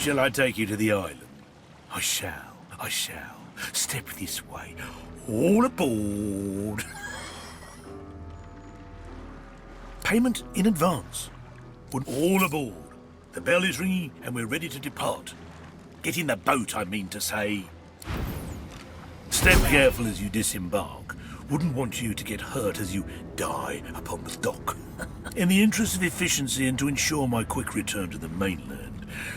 Shall I take you to the island? I shall. Step this way. All aboard. Payment in advance. But all aboard. The bell is ringing and we're ready to depart. Get in the boat, I mean to say. Step careful as you disembark. Wouldn't want you to get hurt as you die upon the dock. In the interest of efficiency and to ensure my quick return to the mainland,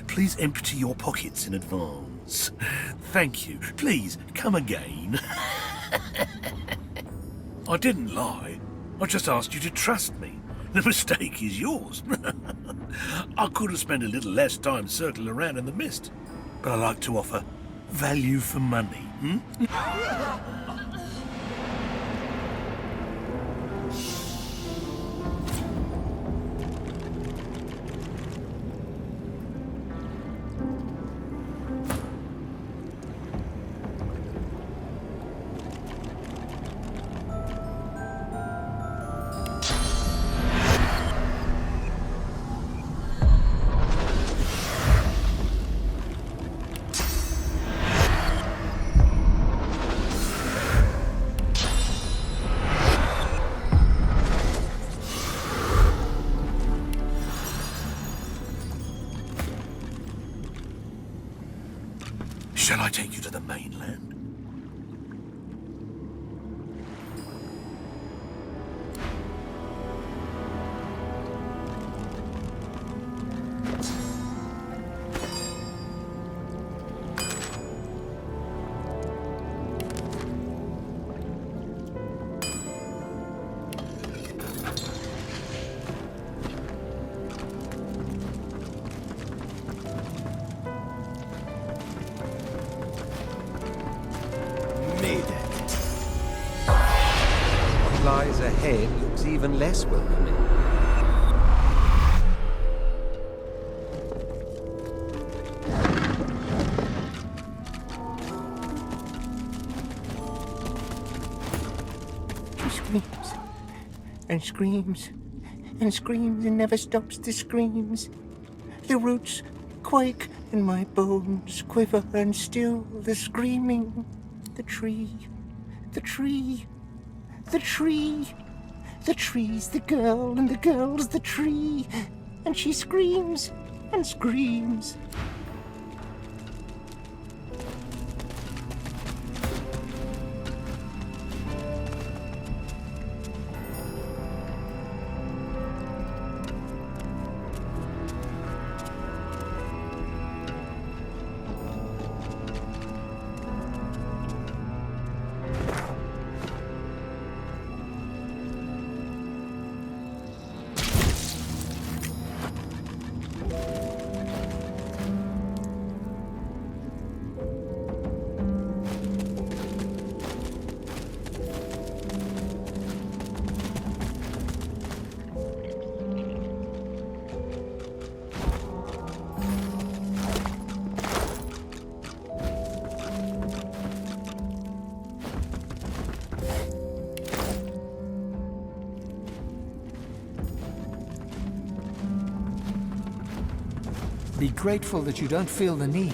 please empty your pockets in advance. Thank you. Please, come again. I didn't lie. I just asked you to trust me. The mistake is yours. I could have spent a little less time circling around in the mist, but I like to offer value for money. Shall I take you to the mainland? Lies ahead looks even less welcoming. She screams and screams and screams and never stops to screams. The roots quake and my bones quiver and still the screaming. The tree, the tree. The tree! The tree's the girl, and the girl's the tree. And she screams and screams. Be grateful that you don't feel the need.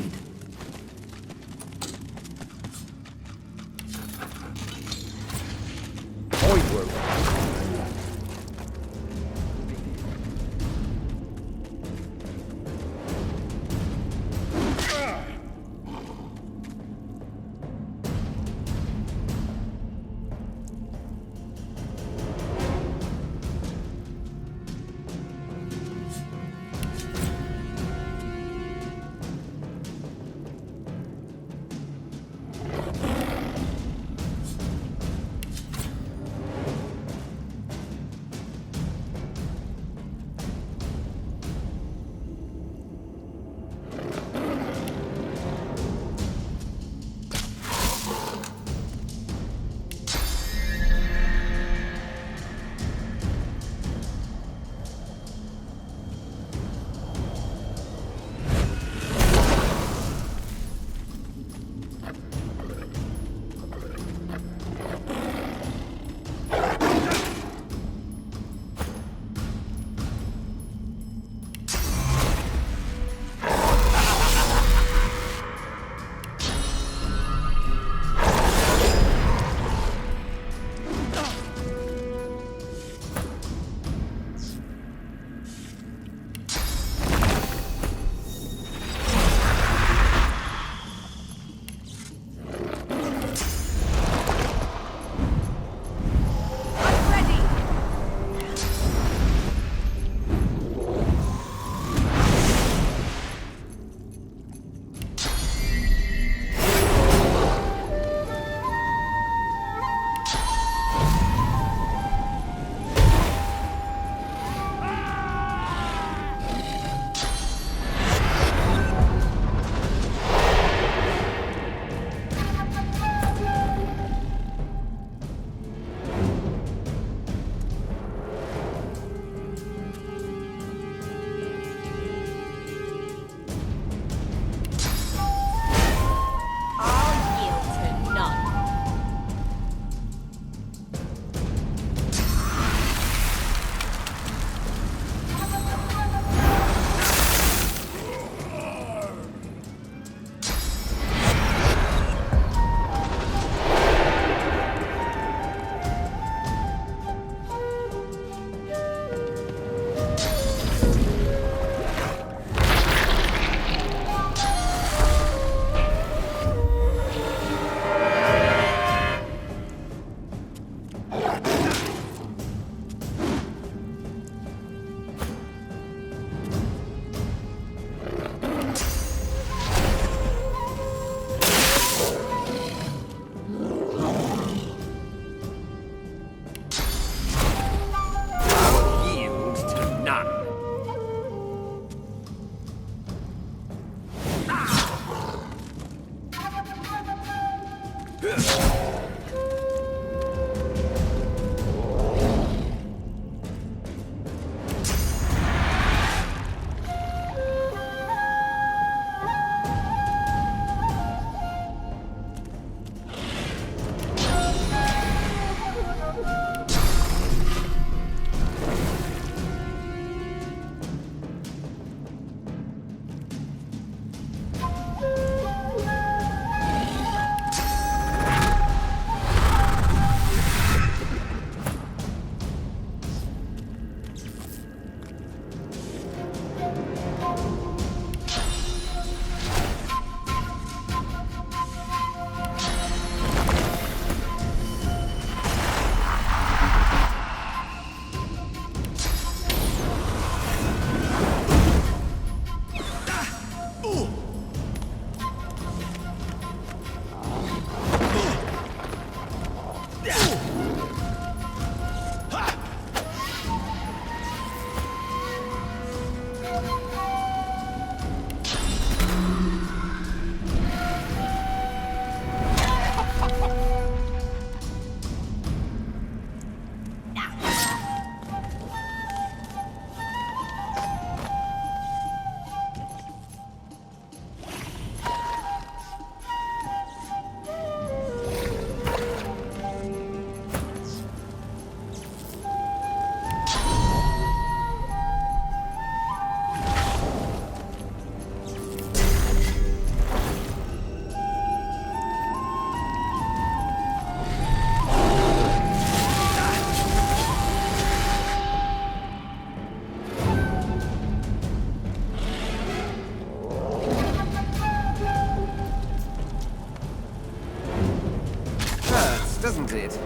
Doesn't it?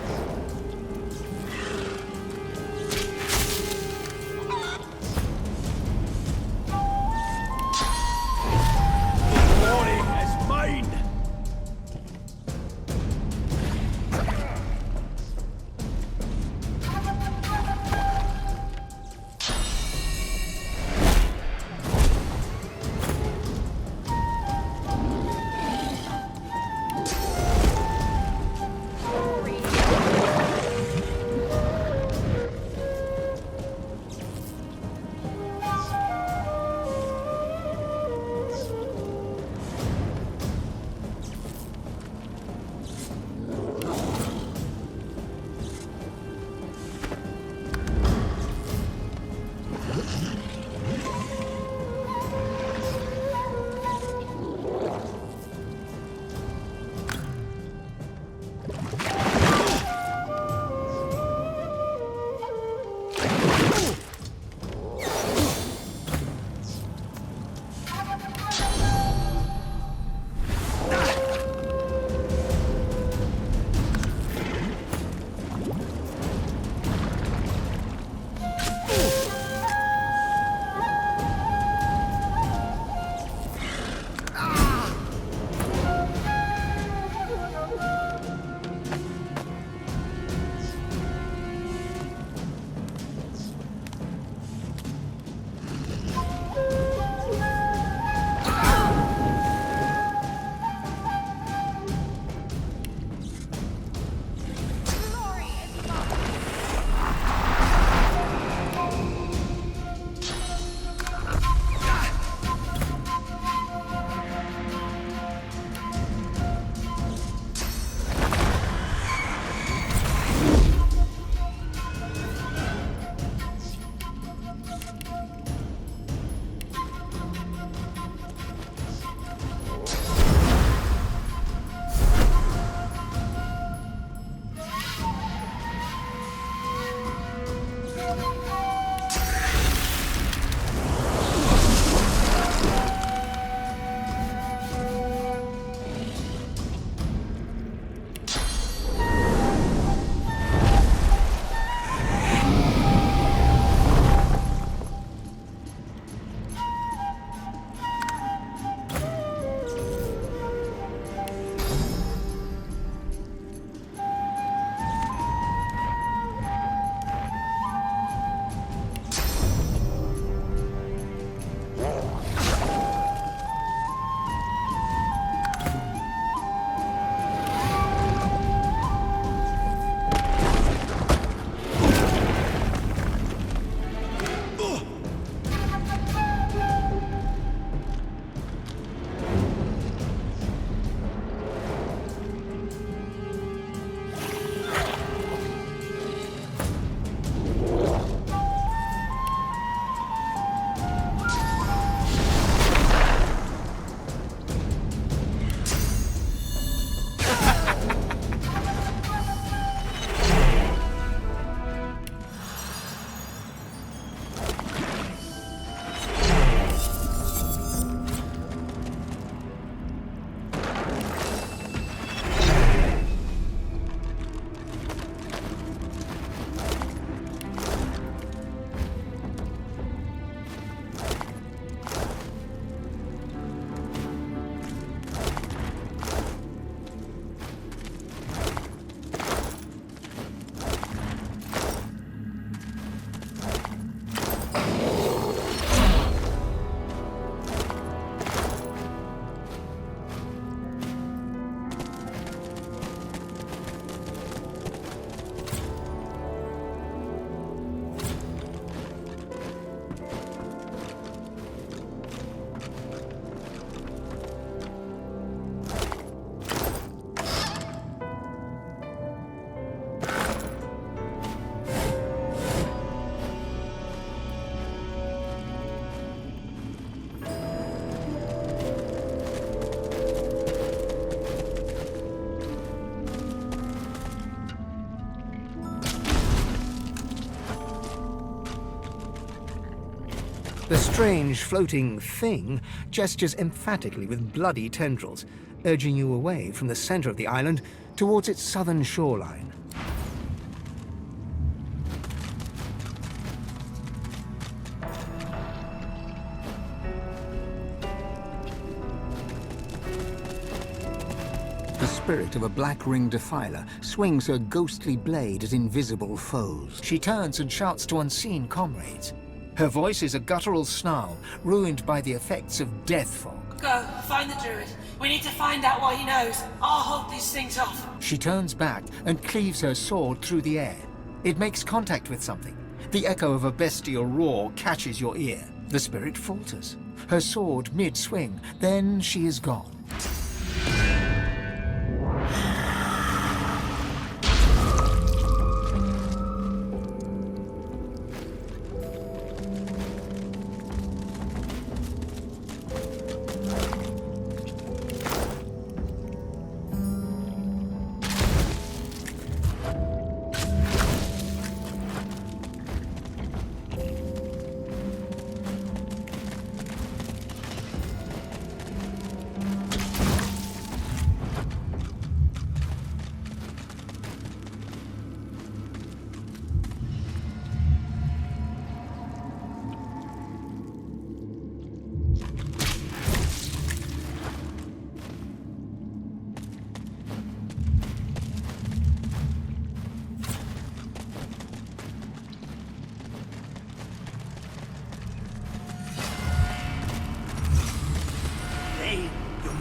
Morning is mine! The strange floating thing gestures emphatically with bloody tendrils, urging you away from the center of the island towards its southern shoreline. The spirit of a black-ringed defiler swings her ghostly blade at invisible foes. She turns and shouts to unseen comrades. Her voice is a guttural snarl, ruined by the effects of death fog. Go, find the druid. We need to find out what he knows. I'll hold these things off. She turns back and cleaves her sword through the air. It makes contact with something. The echo of a bestial roar catches your ear. The spirit falters, her sword mid-swing, then she is gone.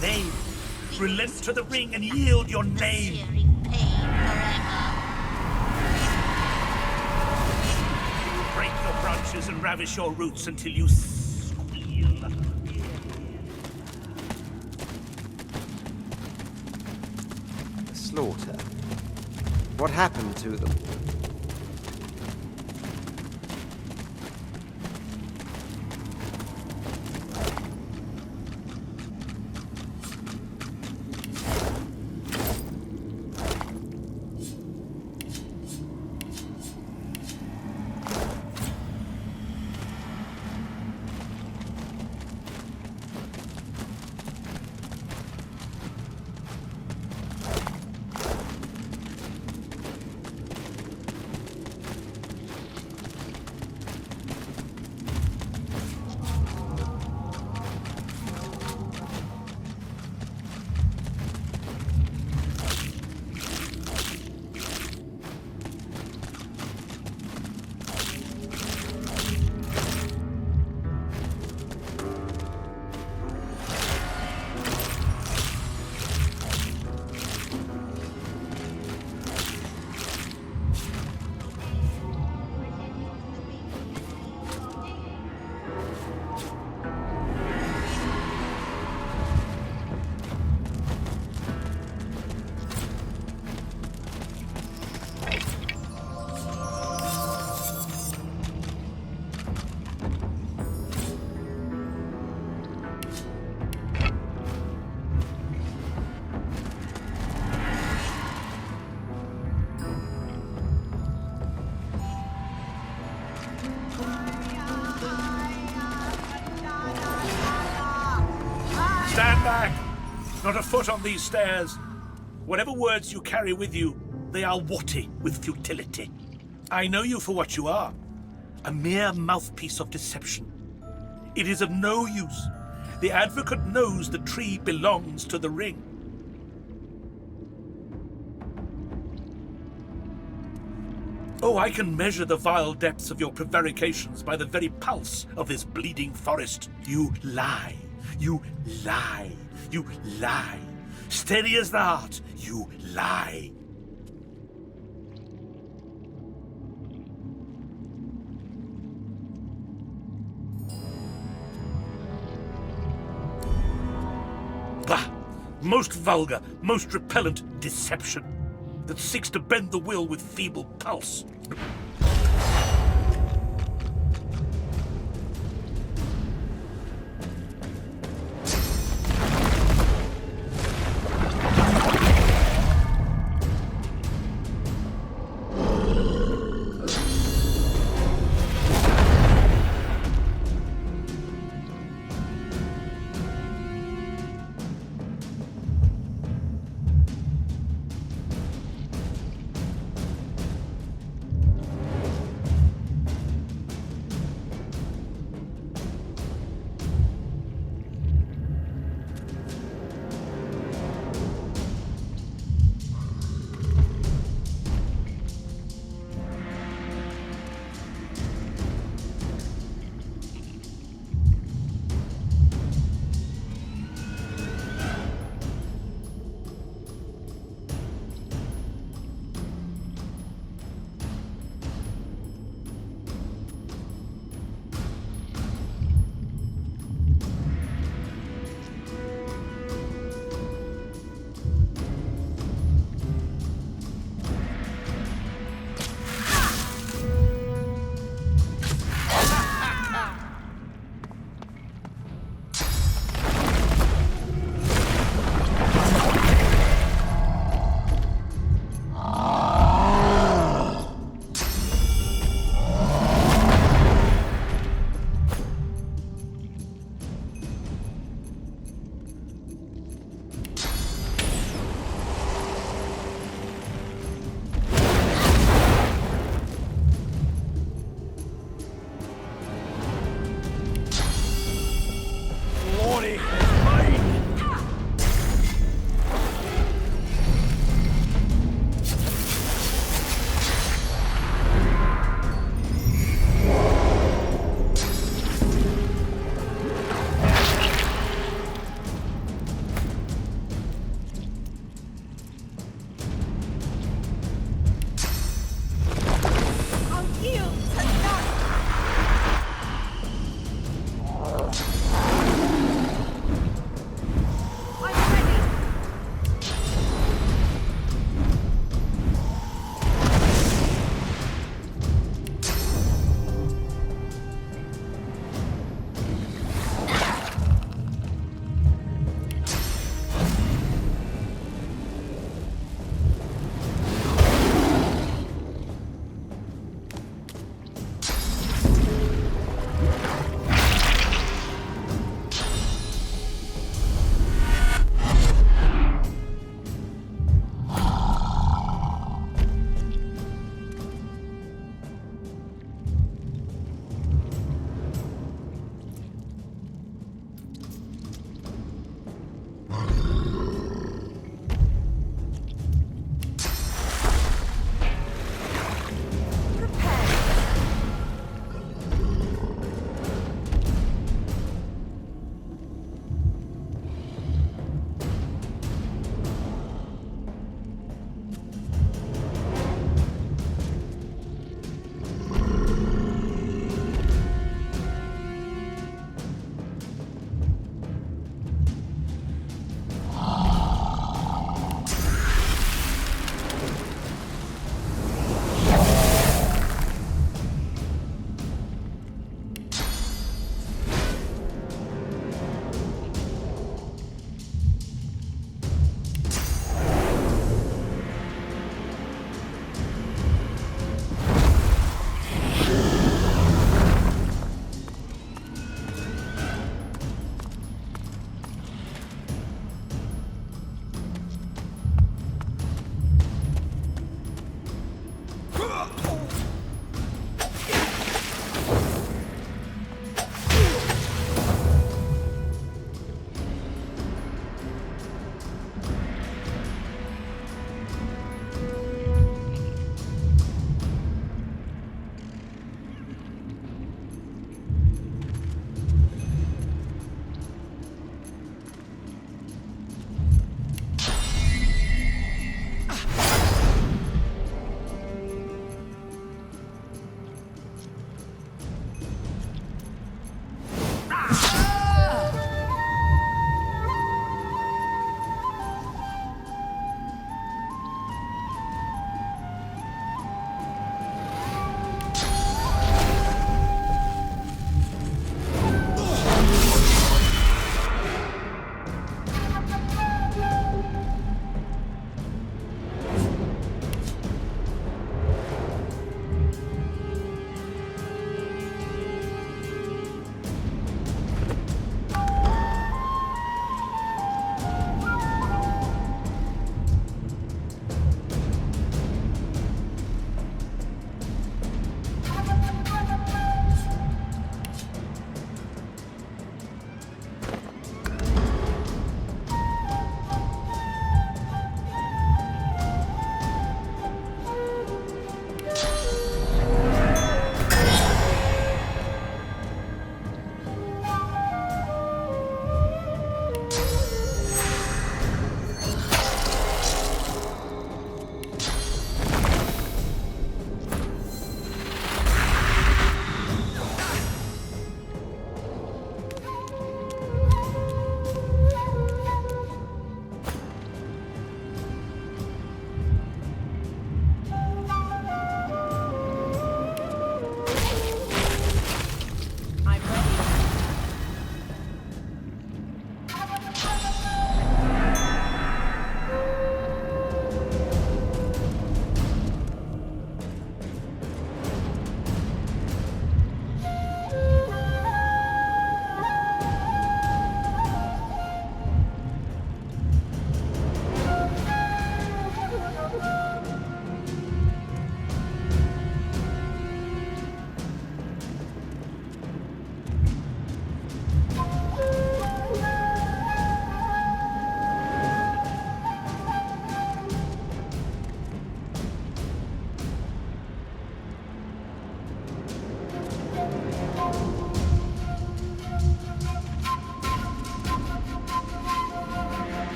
Name. Relent to the ring and yield your name. Break your branches and ravish your roots until you squeal. The slaughter. What happened to them? Stand back! Not a foot on these stairs. Whatever words you carry with you, they are warty with futility. I know you for what you are, a mere mouthpiece of deception. It is of no use. The advocate knows the tree belongs to the ring. Oh, I can measure the vile depths of your prevarications by the very pulse of this bleeding forest. You lie. You lie. You lie. Steady as the heart, you lie. Bah! Most vulgar, most repellent deception that seeks to bend the will with feeble pulse.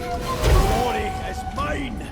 Glory is mine!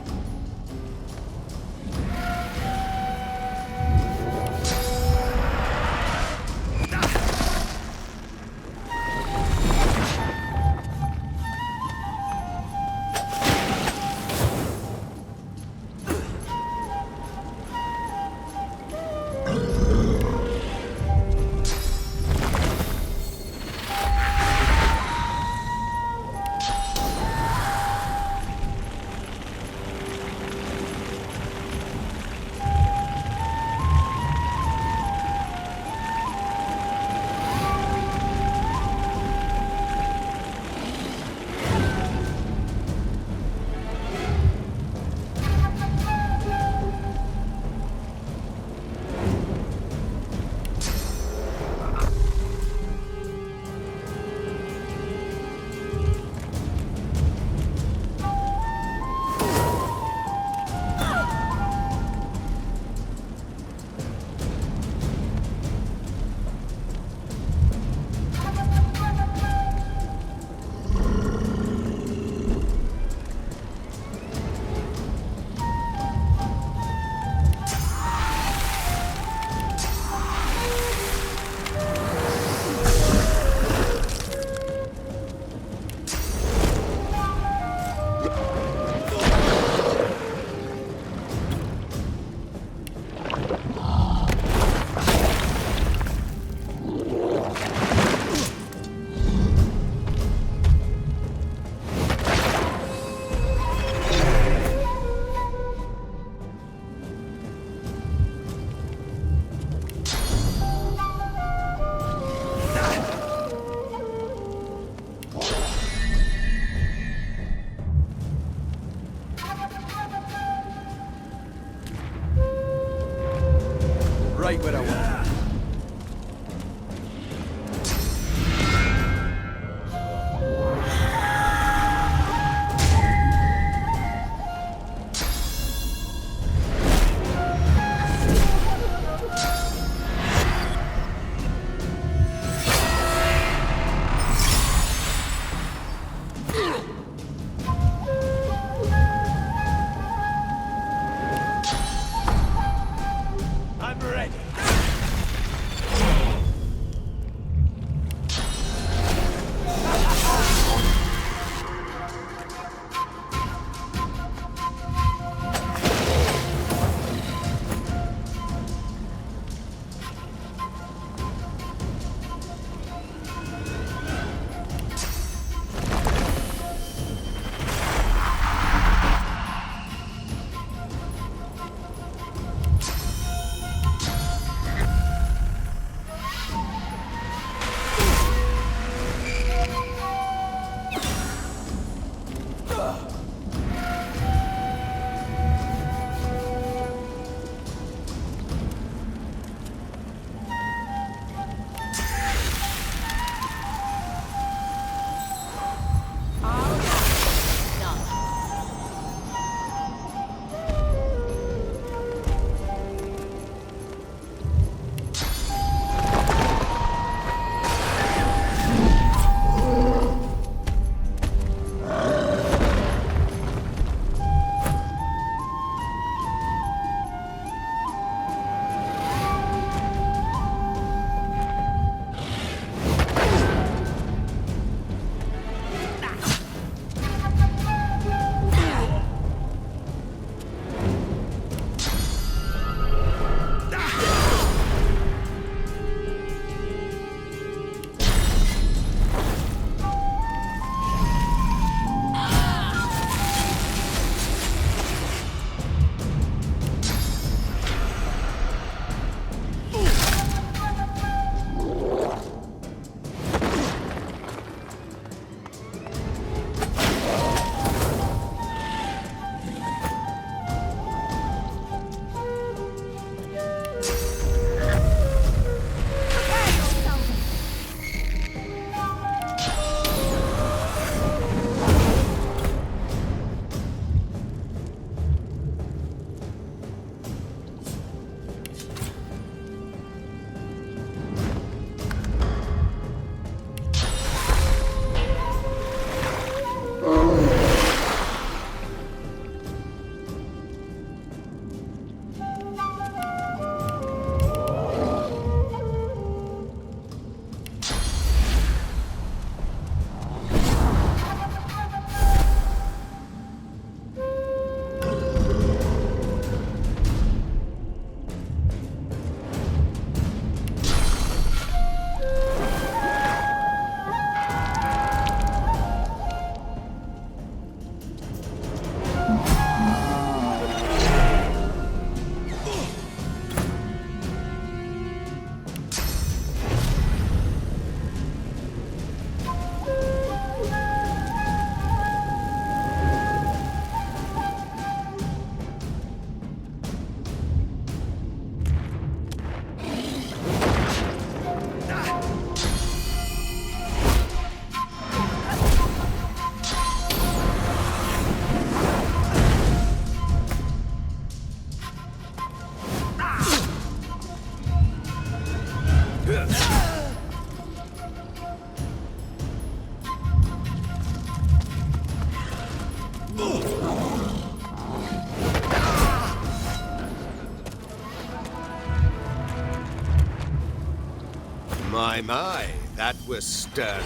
My, that was stern.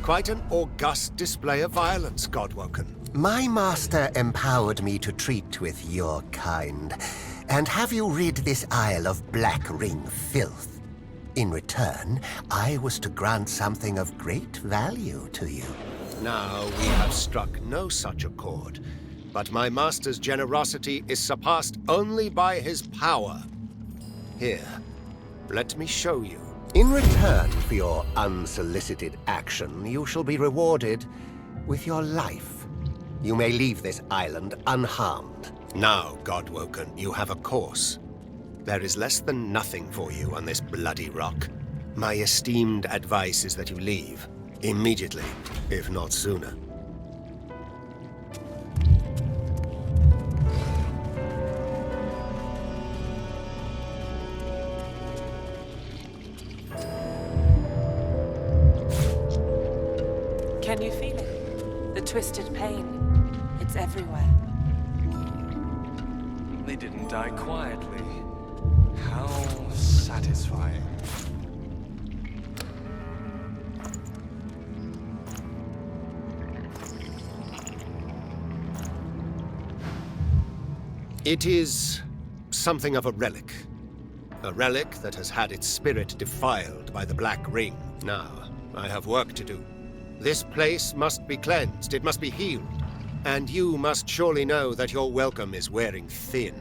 Quite an august display of violence, Godwoken. My master empowered me to treat with your kind, and have you rid this isle of Black Ring filth. In return, I was to grant something of great value to you. Now we have struck no such accord, but my master's generosity is surpassed only by his power. Here, let me show you. In return for your unsolicited action, you shall be rewarded with your life. You may leave this island unharmed. Now, Godwoken, you have a course. There is less than nothing for you on this bloody rock. My esteemed advice is that you leave. Immediately, if not sooner. Can you feel it? The twisted pain. It's everywhere. They didn't die quietly. How satisfying. It is something of a relic. A relic that has had its spirit defiled by the Black Ring. Now, I have work to do. This place must be cleansed, it must be healed. And you must surely know that your welcome is wearing thin.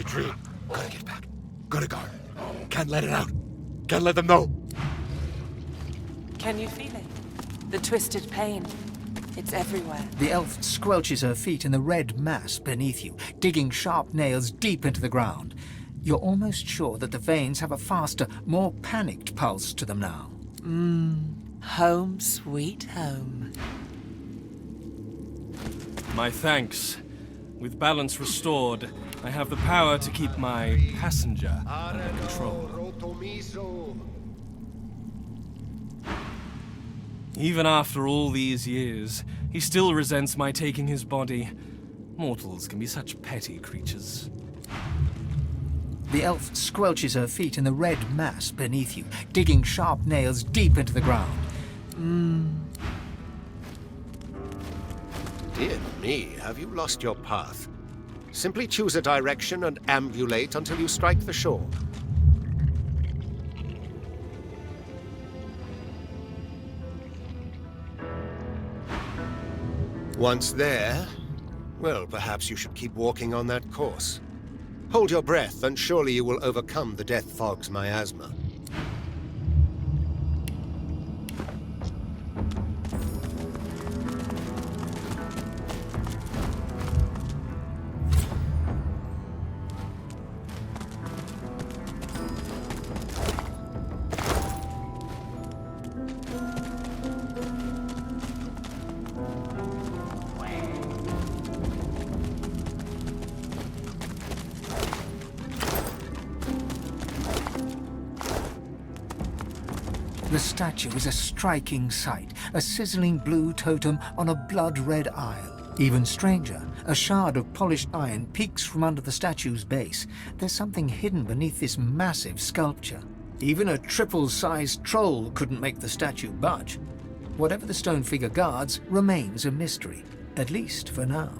Tree. Gotta get back. Gotta go. Can't let it out. Can't let them know. Can you feel it? The twisted pain. It's everywhere. The elf squelches her feet in the red mass beneath you, digging sharp nails deep into the ground. You're almost sure that the veins have a faster, more panicked pulse to them now. Home sweet home. My thanks. With balance restored, I have the power to keep my passenger under control. Even after all these years, he still resents my taking his body. Mortals can be such petty creatures. The elf squelches her feet in the red mass beneath you, digging sharp nails deep into the ground. Dear me, have you lost your path? Simply choose a direction and ambulate until you strike the shore. Once there, well, perhaps you should keep walking on that course. Hold your breath, and surely you will overcome the death fog's miasma. The statue is a striking sight, a sizzling blue totem on a blood-red isle. Even stranger, a shard of polished iron peeks from under the statue's base. There's something hidden beneath this massive sculpture. Even a triple-sized troll couldn't make the statue budge. Whatever the stone figure guards remains a mystery, at least for now.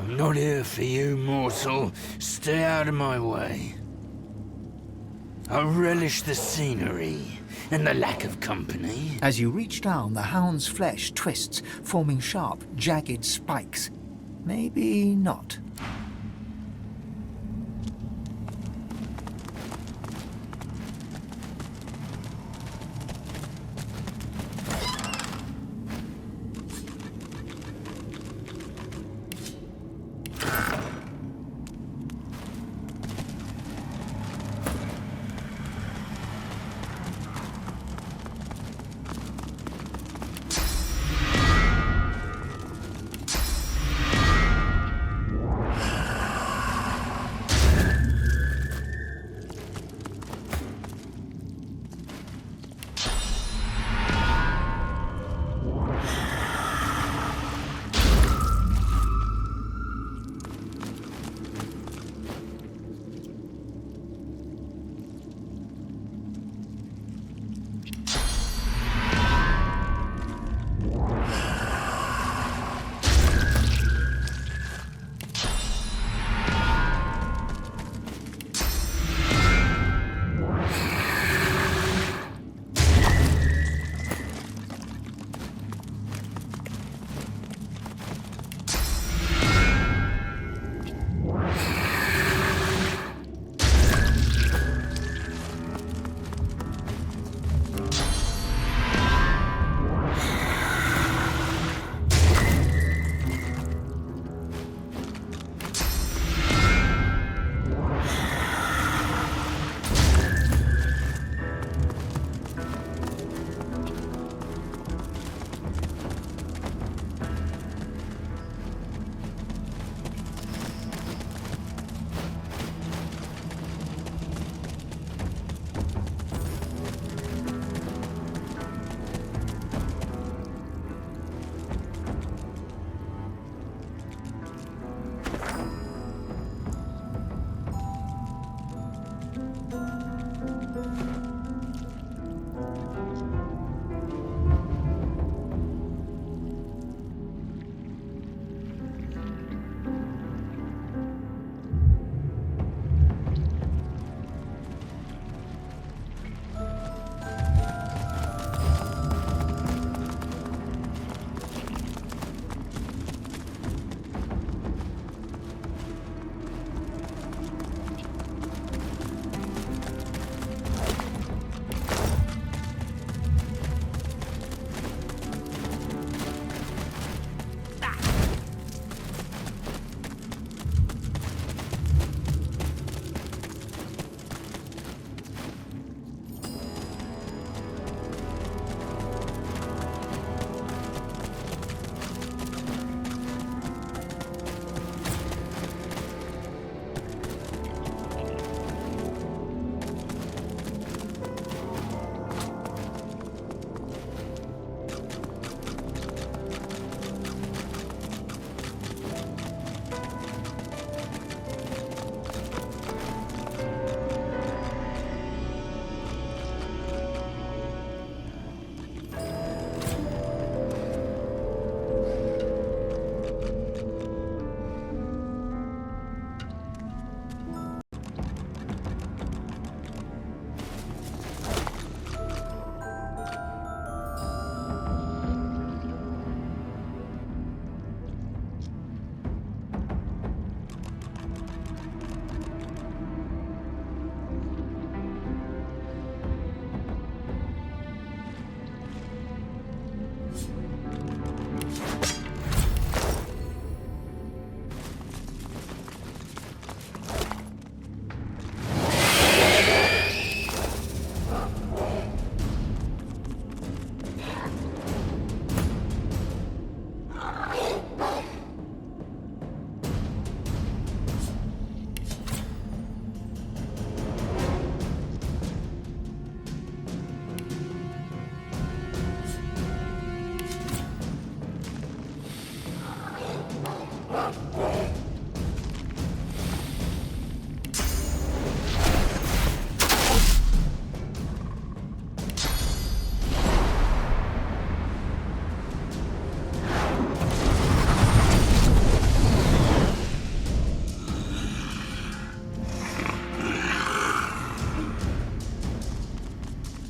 Not here for you, mortal. Stay out of my way. I relish the scenery and the lack of company. As you reach down, the hound's flesh twists, forming sharp, jagged spikes. Maybe not.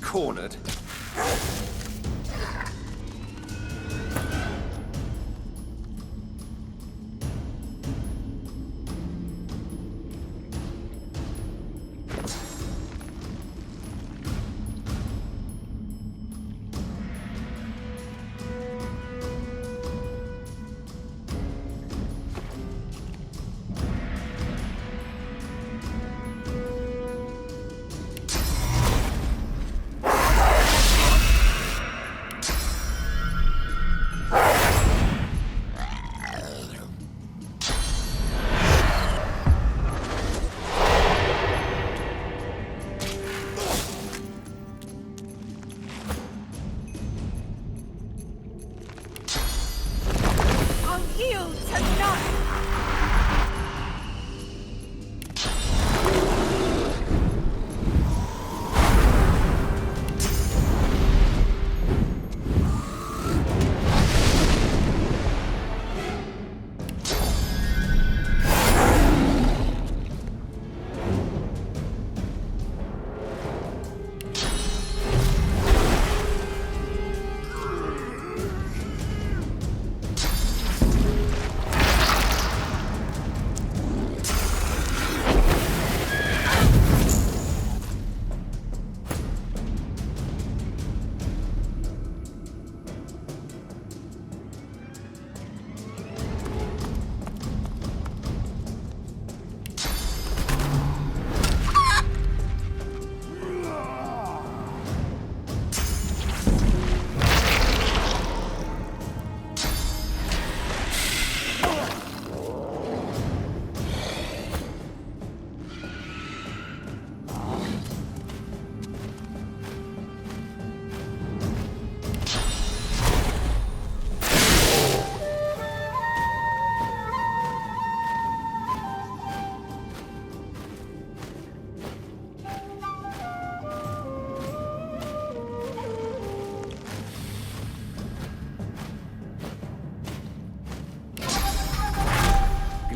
Cornered. I'll yield to none!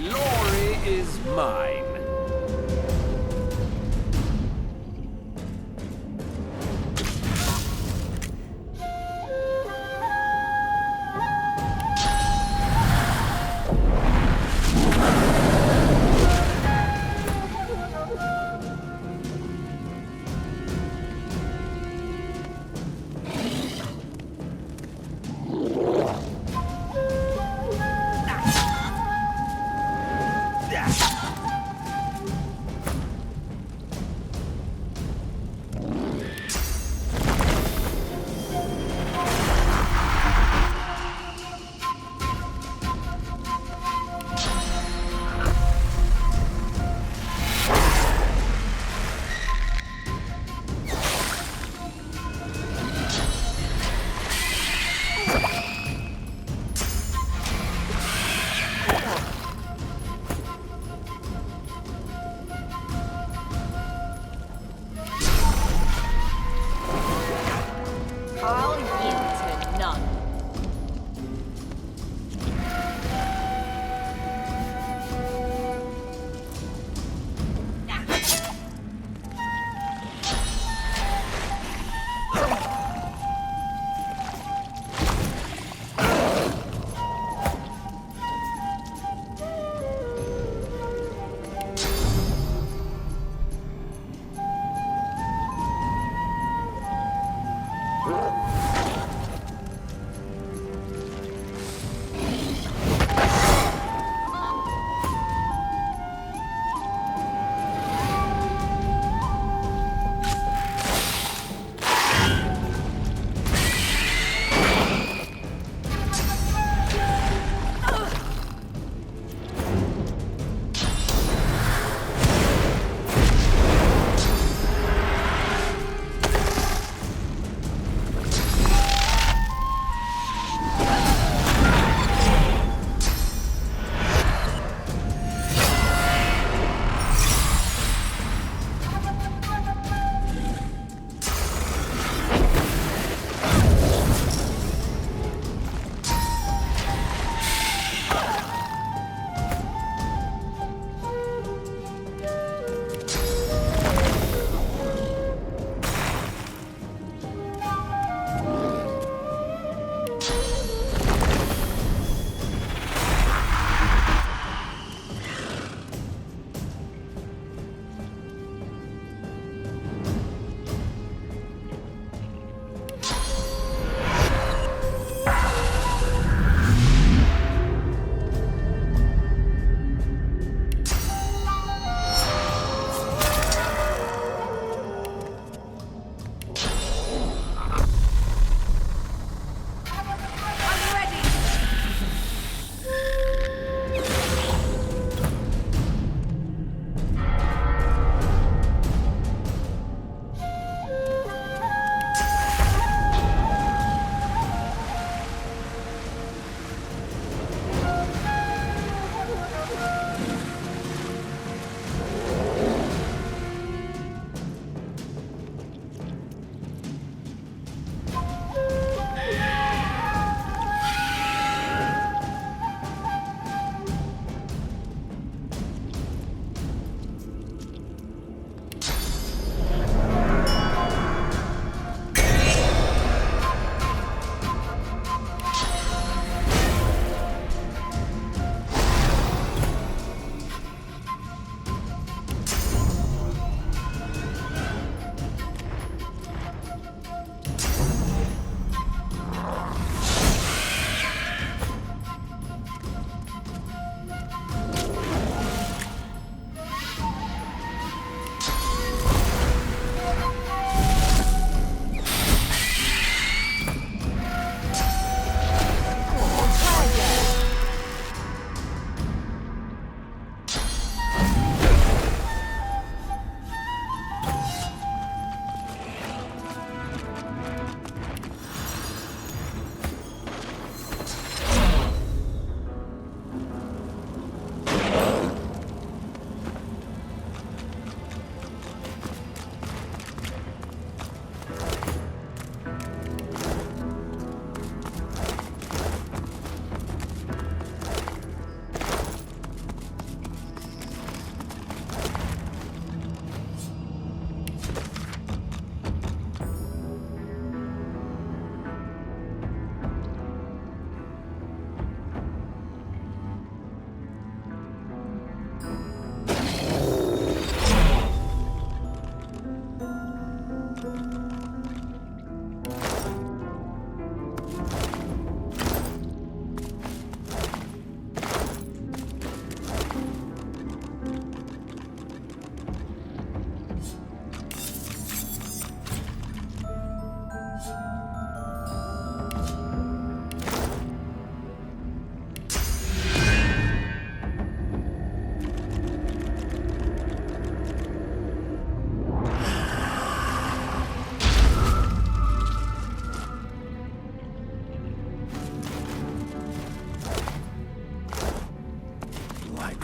Glory is mine.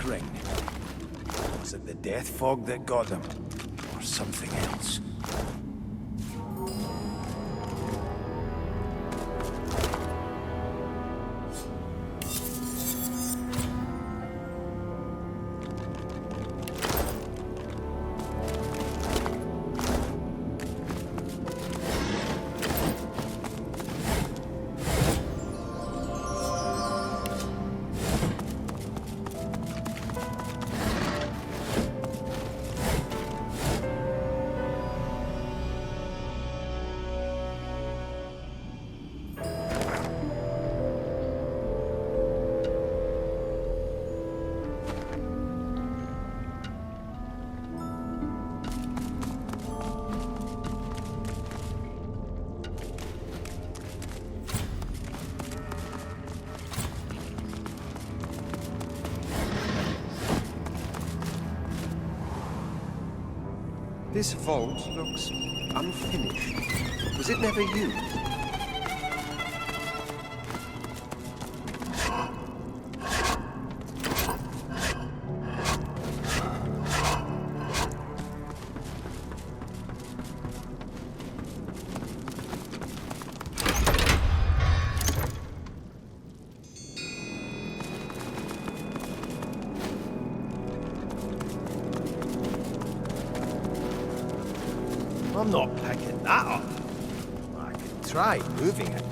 Ring. Was it the death fog that got them? Or something else? This vault looks unfinished. Was it never used? I'm not picking that up. I could try moving it.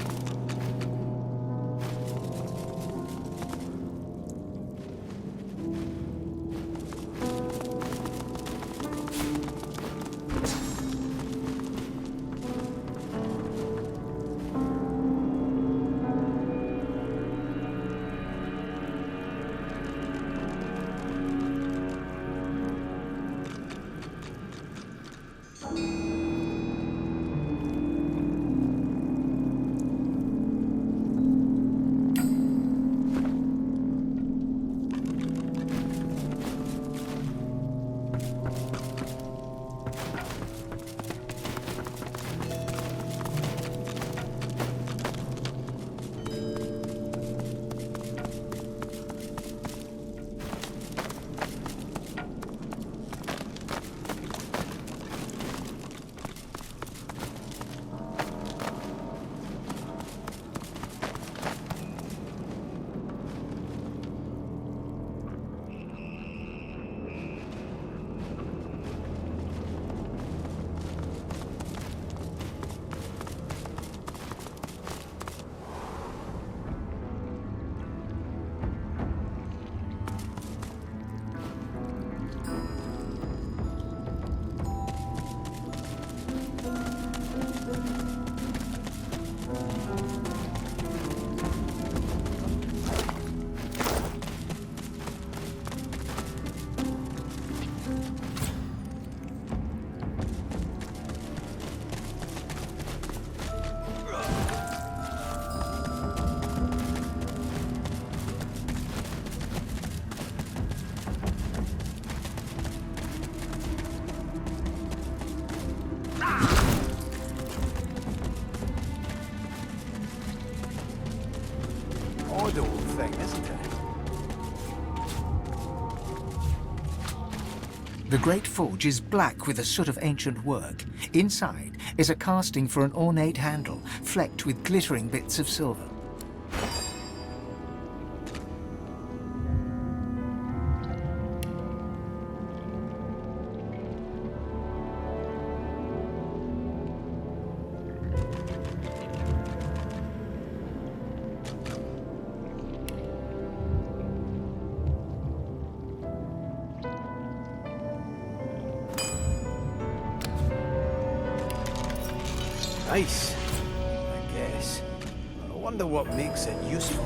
Odd old thing, isn't it? The great forge is black with a soot of ancient work. Inside is a casting for an ornate handle, flecked with glittering bits of silver. Nice, I guess. I wonder what makes it useful.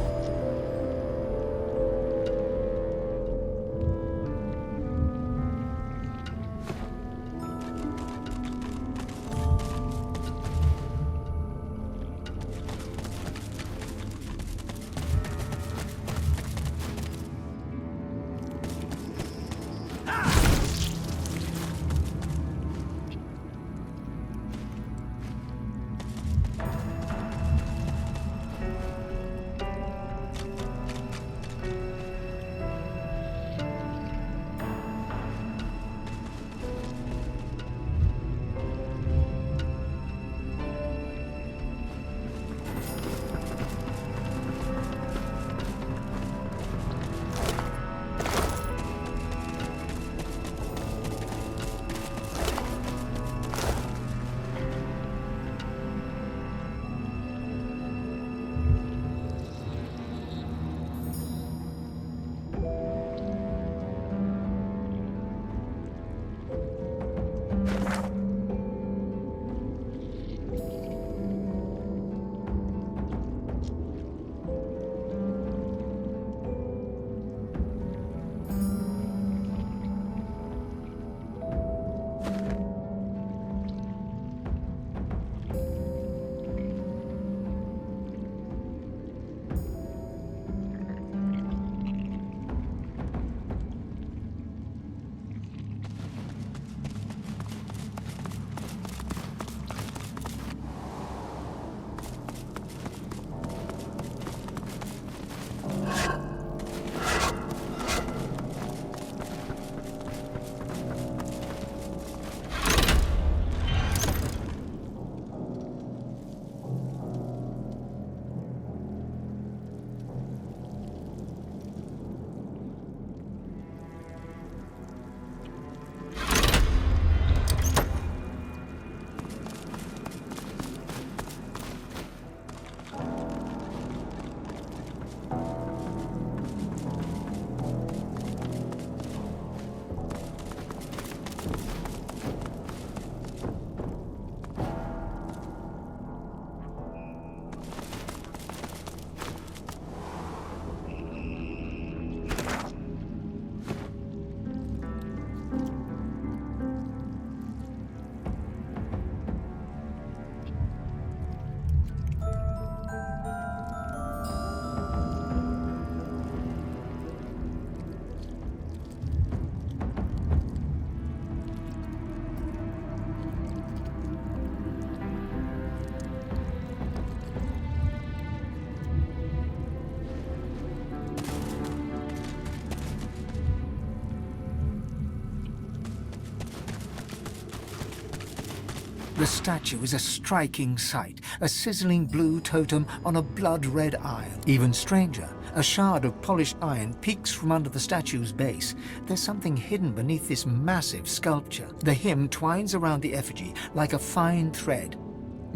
The statue is a striking sight, a sizzling blue totem on a blood-red isle. Even stranger, a shard of polished iron peeks from under the statue's base. There's something hidden beneath this massive sculpture. The hymn twines around the effigy like a fine thread.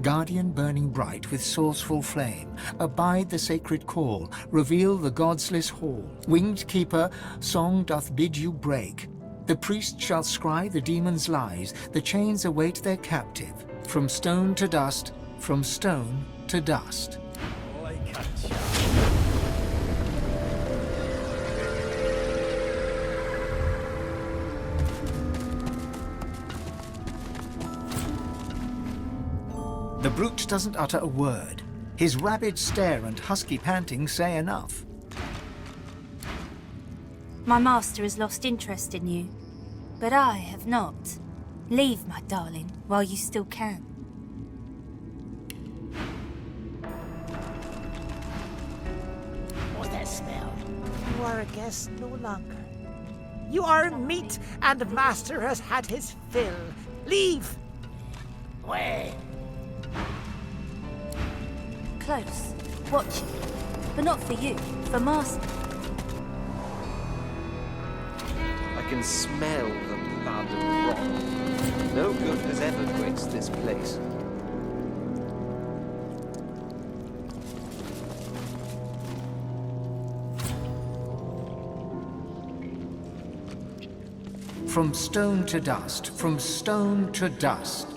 Guardian burning bright with sourceful flame, abide the sacred call, reveal the godsless hall. Winged keeper, song doth bid you break. The priest shall scry the demon's lies, the chains await their captive. From stone to dust, from stone to dust. Like a child. The brute doesn't utter a word. His rabid stare and husky panting say enough. My master has lost interest in you, but I have not. Leave, my darling, while you still can. What's that smell? You are a guest no longer. You are meat, and master has had his fill. Leave! Where? Close, watching, but not for you, for master. I can smell the blood and rot. No good has ever graced this place. From stone to dust, from stone to dust.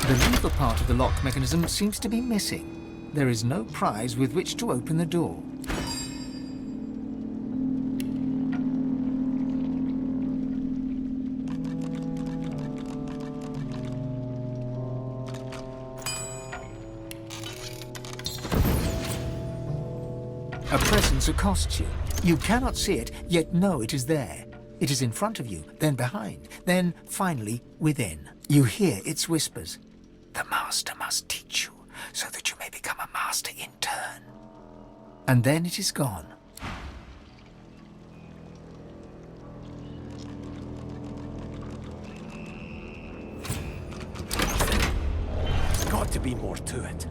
The lever part of the lock mechanism seems to be missing. There is no prise with which to open the door. A presence accosts you. You cannot see it, yet know it is there. It is in front of you, then behind, then finally within. You hear its whispers. The master must teach you, so that you may become a master in turn. And then it is gone. There's got to be more to it.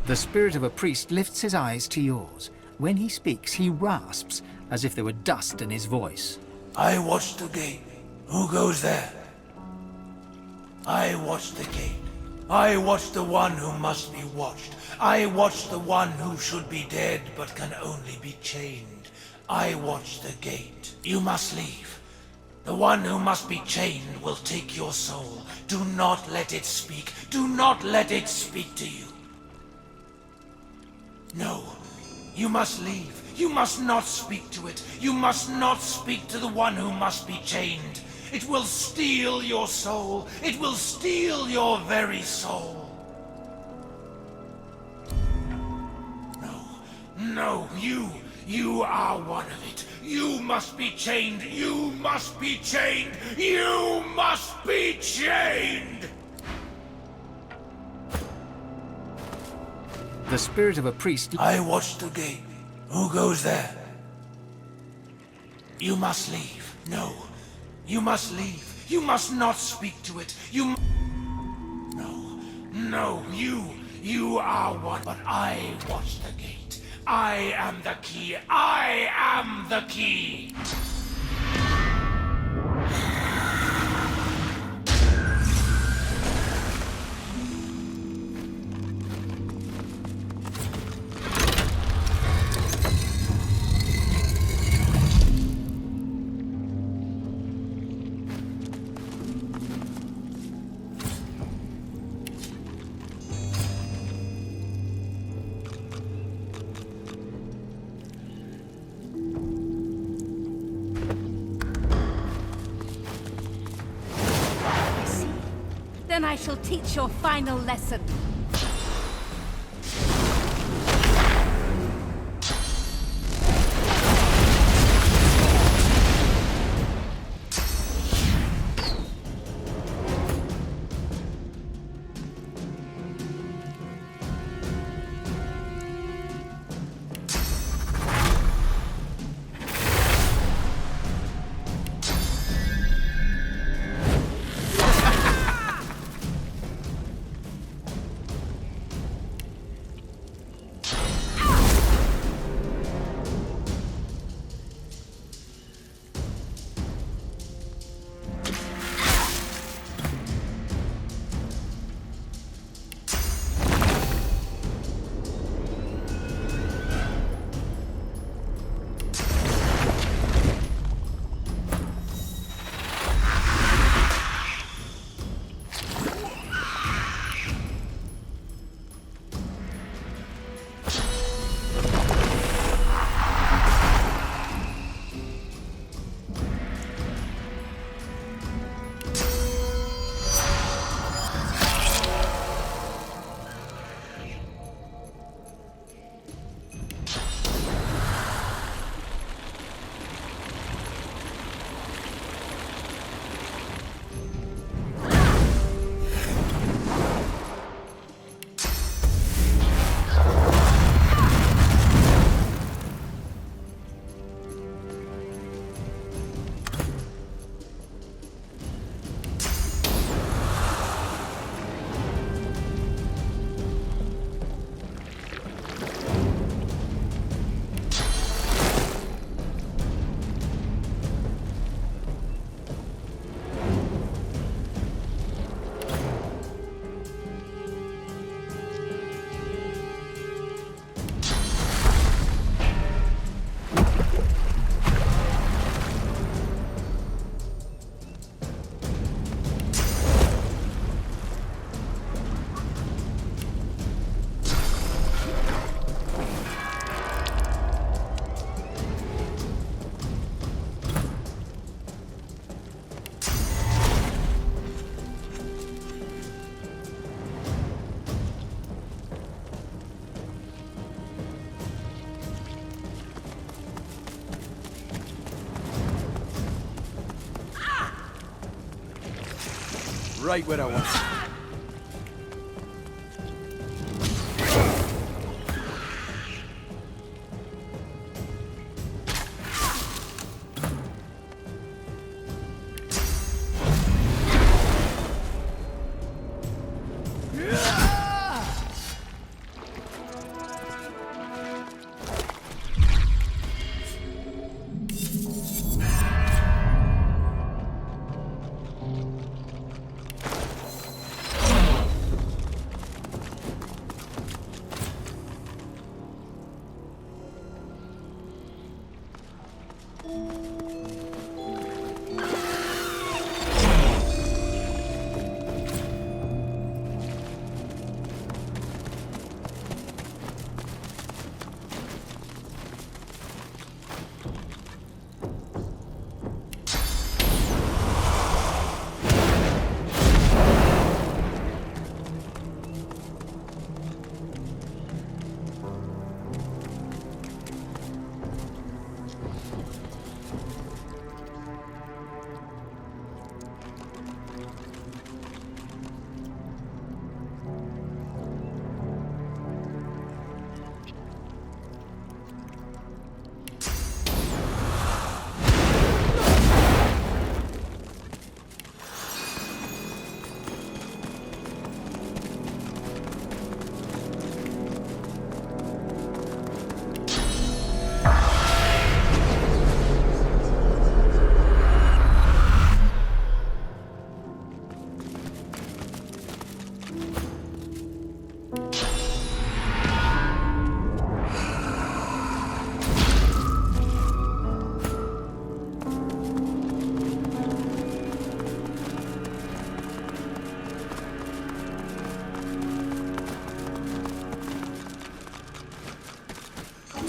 The spirit of a priest lifts his eyes to yours. When he speaks, he rasps, as if there were dust in his voice. I watch the gate. Who goes there? I watch the gate. I watch the one who must be watched. I watch the one who should be dead but can only be chained. I watch the gate. You must leave. The one who must be chained will take your soul. Do not let it speak. Do not let it speak to you. No, you must leave. You must not speak to it. You must not speak to the one who must be chained. It will steal your soul. It will steal your very soul. No, you are one of it. You must be chained. You must be chained. You must be chained. The spirit of a priest... I watch the gate. Who goes there? You must leave. No. You must leave. You must not speak to it. You... No, you are one. But I watch the gate. I am the key. I am the key. Then I shall teach your final lesson. right where I want it.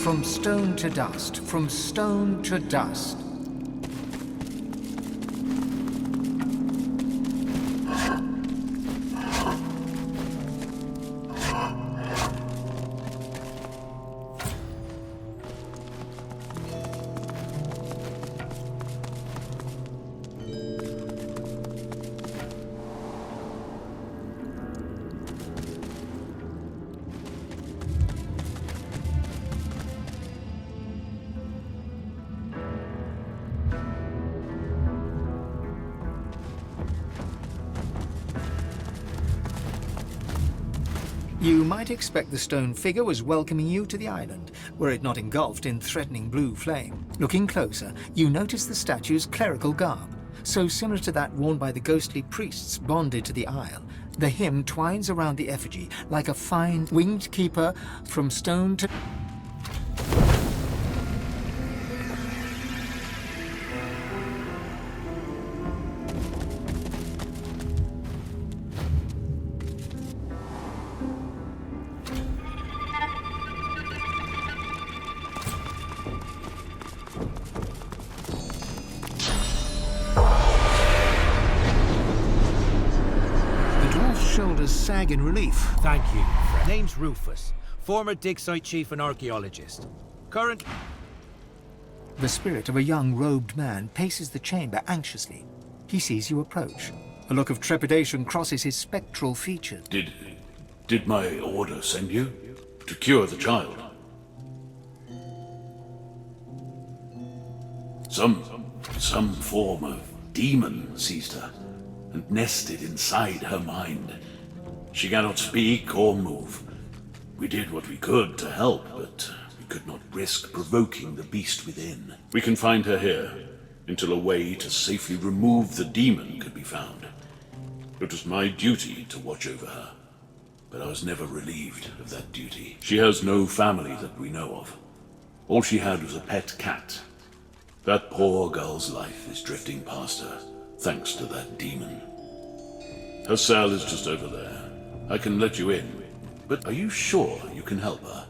From stone to dust, from stone to dust. You might expect the stone figure was welcoming you to the island, were it not engulfed in threatening blue flame. Looking closer, you notice the statue's clerical garb, so similar to that worn by the ghostly priests bonded to the isle. The hymn twines around the effigy like a fine winged keeper from stone to... shoulders sag in relief. Thank you. Name's Rufus, former dig site chief and archaeologist. Current... The spirit of a young robed man paces the chamber anxiously. He sees you approach. A look of trepidation crosses his spectral features. Did my order send you? To cure the child? Some form of demon seized her and nested inside her mind. She cannot speak or move. We did what we could to help, but we could not risk provoking the beast within. We can find her here, until a way to safely remove the demon could be found. It was my duty to watch over her, but I was never relieved of that duty. She has no family that we know of. All she had was a pet cat. That poor girl's life is drifting past her, thanks to that demon. Her cell is just over there. I can let you in, but are you sure you can help her?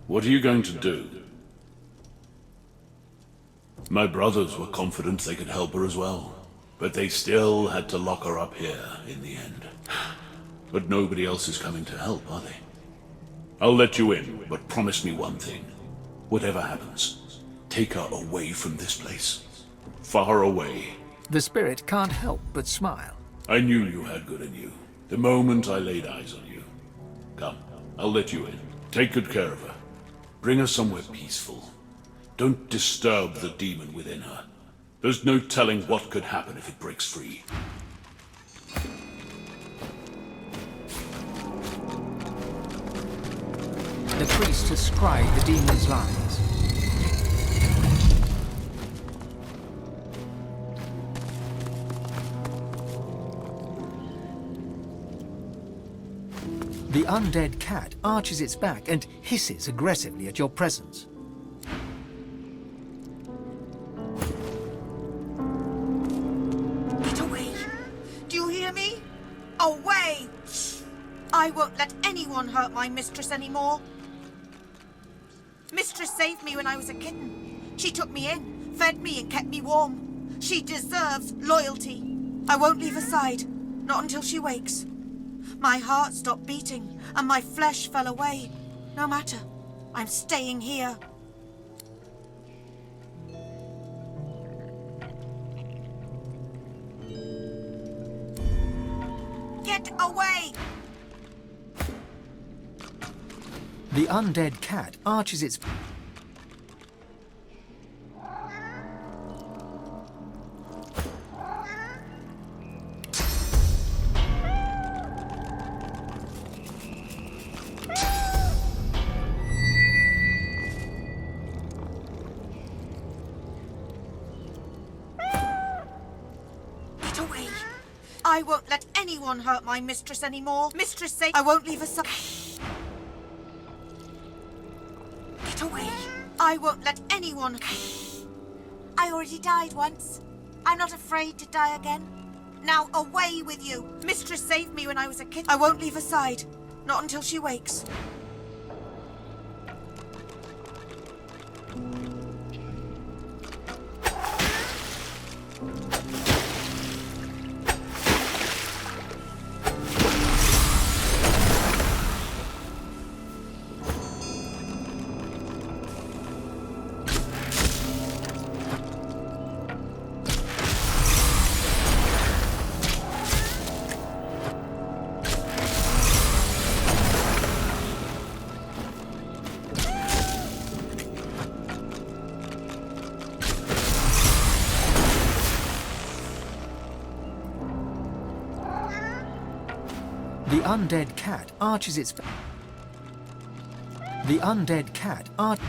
What are you going to do? My brothers were confident they could help her as well, but they still had to lock her up here in the end. But nobody else is coming to help, are they? I'll let you in, but promise me one thing. Whatever happens, take her away from this place. Far away. The spirit can't help but smile. I knew you had good in you, the moment I laid eyes on you. Come, I'll let you in. Take good care of her. Bring her somewhere peaceful. Don't disturb the demon within her. There's no telling what could happen if it breaks free. The priest has scried the demon's lines. The undead cat arches its back and hisses aggressively at your presence. Get away! Do you hear me? Away! I won't let anyone hurt my mistress anymore. Mistress saved me when I was a kitten. She took me in, fed me and kept me warm. She deserves loyalty. I won't leave her side, not until she wakes. My heart stopped beating and my flesh fell away. No matter, I'm staying here. Get away! The undead cat arches its... Get away! I won't let anyone hurt my mistress anymore. Mistress say I won't leave her side. Get away! I won't let anyone... I already died once. I'm not afraid to die again. Now away with you! Mistress saved me when I was a kid. I won't leave her side. Not until she wakes. The undead cat arches its... The undead cat arches...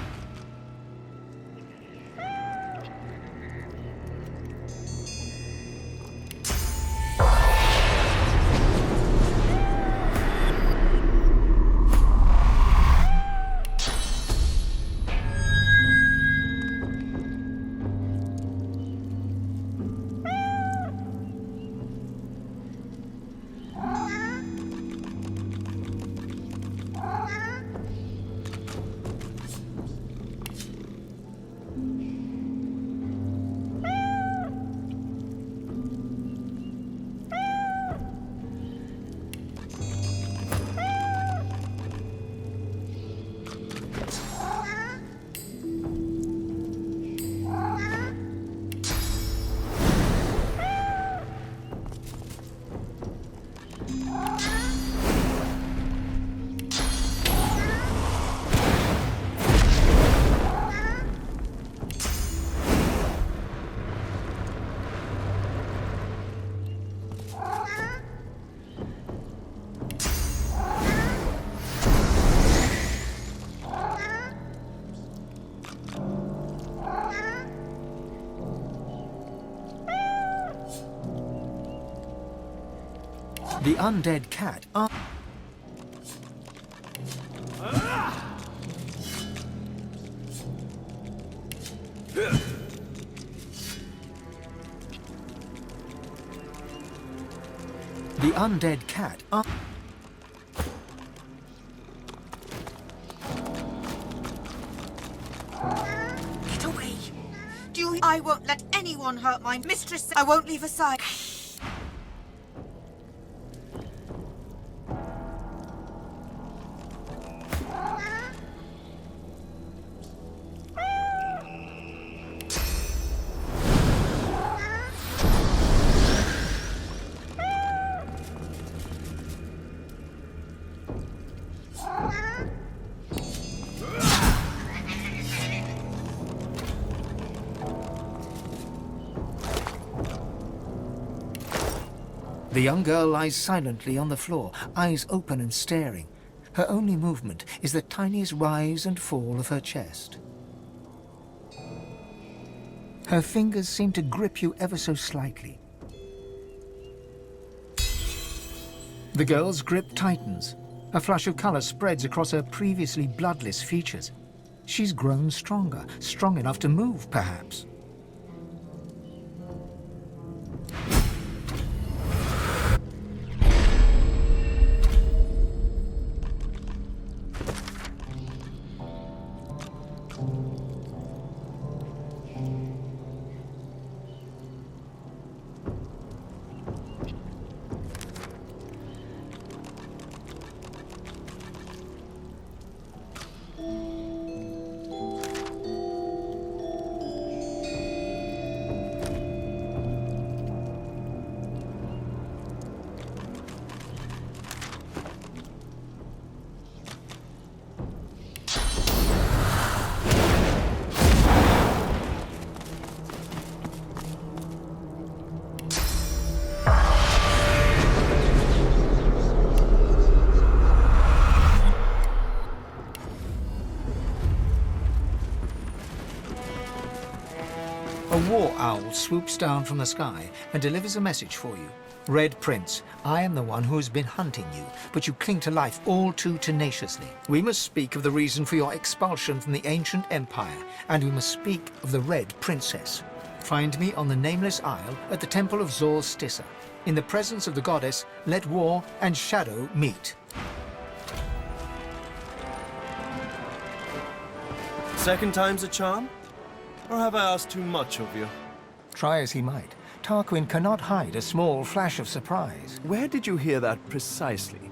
The undead cat ar... The undead cat ar... Get away! Do you... I won't let anyone hurt my mistress. I won't leave her side. young girl lies silently on the floor, eyes open and staring. Her only movement is the tiniest rise and fall of her chest. Her fingers seem to grip you ever so slightly. The girl's grip tightens. A flush of color spreads across her previously bloodless features. She's grown stronger, strong enough to move, perhaps. A war owl swoops down from the sky and delivers a message for you. Red Prince, I am the one who has been hunting you, but you cling to life all too tenaciously. We must speak of the reason for your expulsion from the ancient empire, and we must speak of the Red Princess. Find me on the Nameless Isle at the Temple of Zor Stissa. In the presence of the goddess, let war and shadow meet. Second time's a charm? Or have I asked too much of you? Try as he might, Tarquin cannot hide a small flash of surprise. Where did you hear that precisely?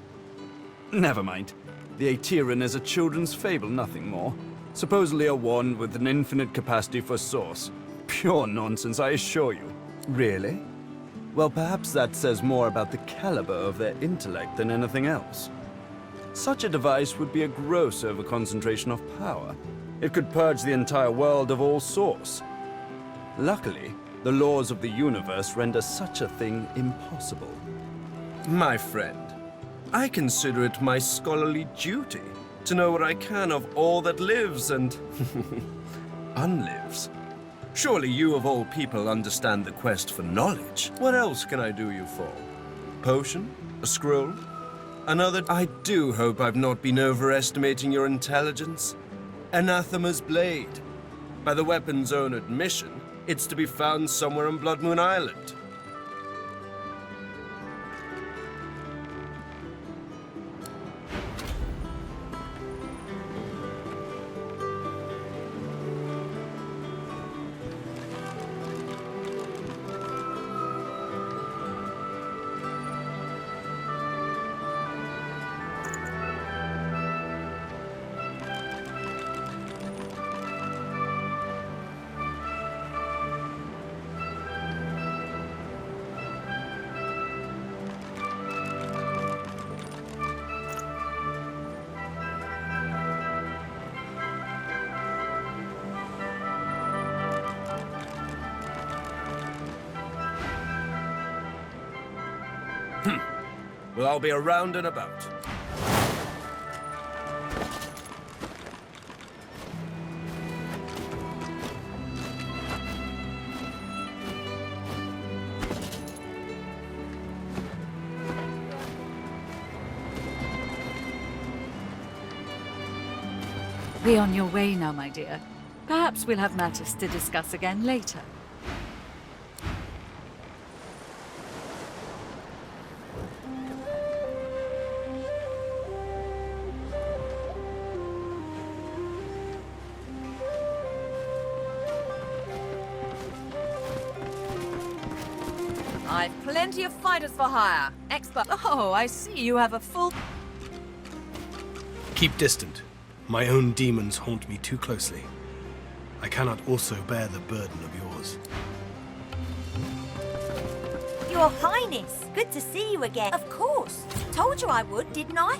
Never mind. The Aeteran is a children's fable, nothing more. Supposedly a wand with an infinite capacity for source. Pure nonsense, I assure you. Really? Well, perhaps that says more about the caliber of their intellect than anything else. Such a device would be a gross overconcentration of power. It could purge the entire world of all source. Luckily, the laws of the universe render such a thing impossible. My friend, I consider it my scholarly duty to know what I can of all that lives and unlives. Surely you of all people understand the quest for knowledge. What else can I do you for? Potion? A scroll? Another? I do hope I've not been overestimating your intelligence. Anathema's blade. By the weapon's own admission, it's to be found somewhere on Bloodmoon Island. Well, I'll be around and about. Be on your way now, my dear. Perhaps we'll have matters to discuss again later. I've plenty of fighters for hire. Expert. Oh, I see you have a full... Keep distant. My own demons haunt me too closely. I cannot also bear the burden of yours. Your Highness, good to see you again. Of course. Told you I would, didn't I?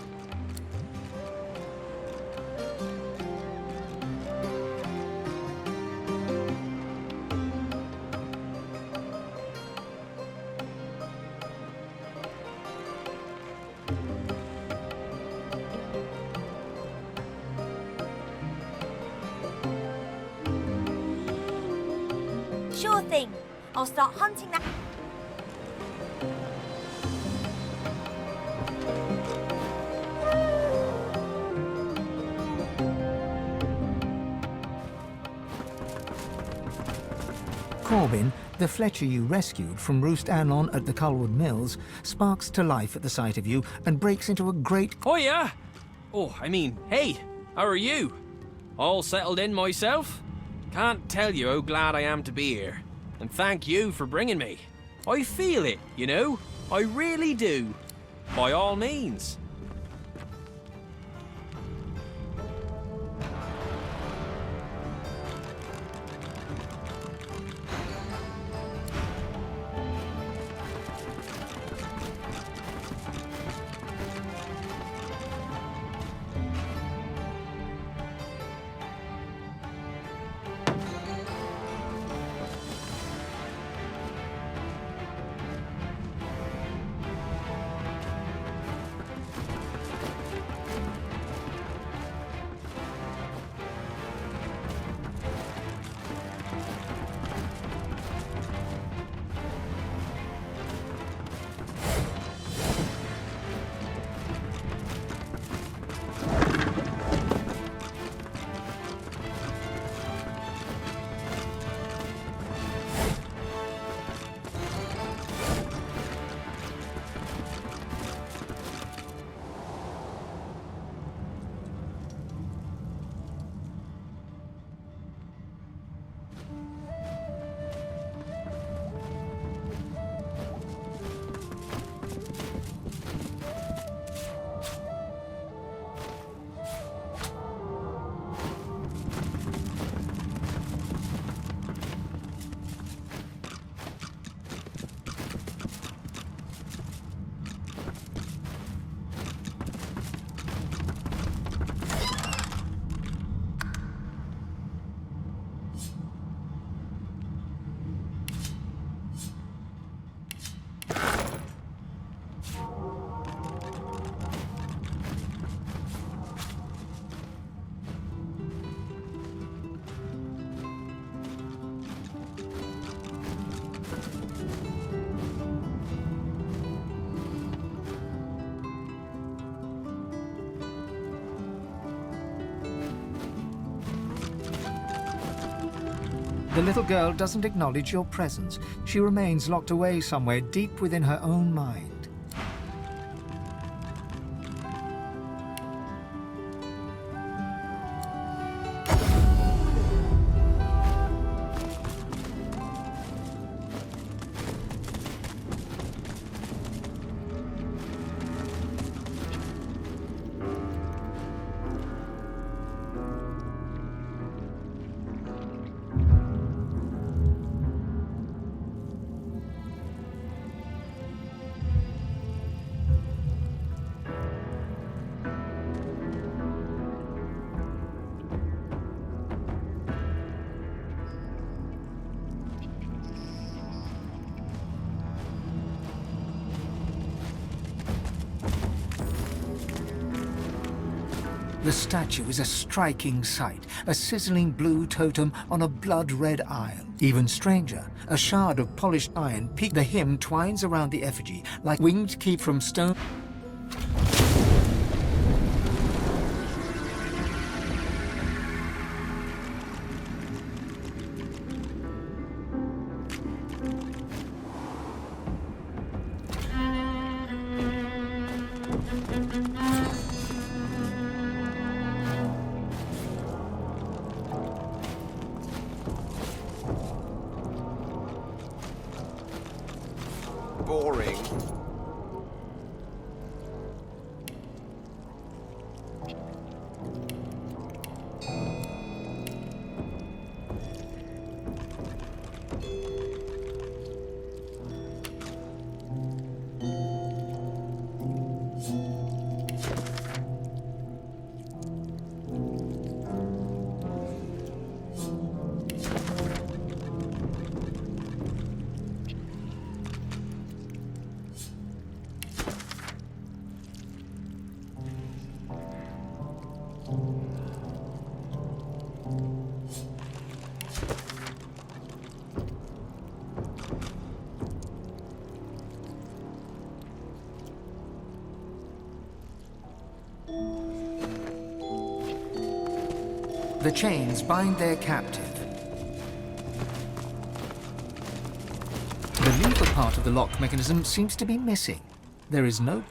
Sure thing. I'll start hunting that. Corbin, the Fletcher you rescued from Roost Anon at the Culwood Mills, sparks to life at the sight of you and breaks into a great... Oh, yeah? Oh, I mean, hey, how are you? All settled in myself? Can't tell you how glad I am to be here. And thank you for bringing me. I feel it, you know? I really do. By all means. The little girl doesn't acknowledge your presence. She remains locked away somewhere deep within her own mind. The statue is a striking sight, a sizzling blue totem on a blood-red isle. Even stranger, a shard of polished iron peaked. The hymn twines around the effigy like winged keep from stone. Boring. The chains bind their captive. The lever part of the lock mechanism seems to be missing. There is no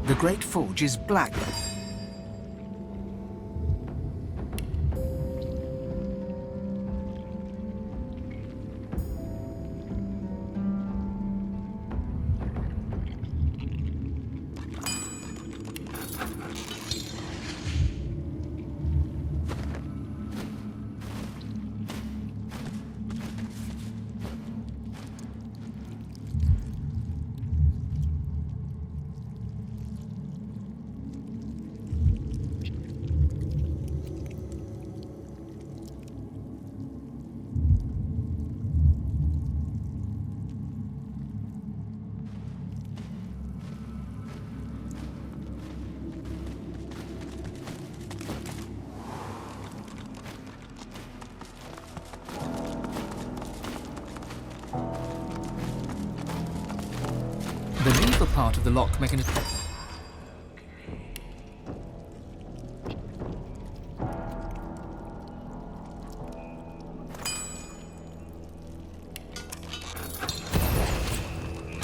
The Great Forge is black. The lever part of the lock mechanism.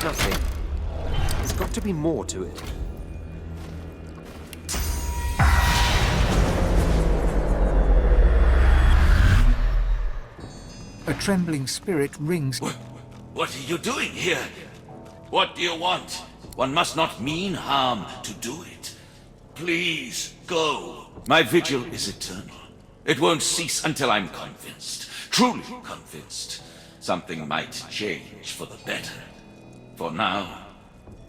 Nothing. There's got to be more to it. A trembling spirit rings. What are you doing here? What do you want? One must not mean harm to do it. Please, go. My vigil is eternal. It won't cease until I'm convinced, truly convinced, something might change for the better. For now,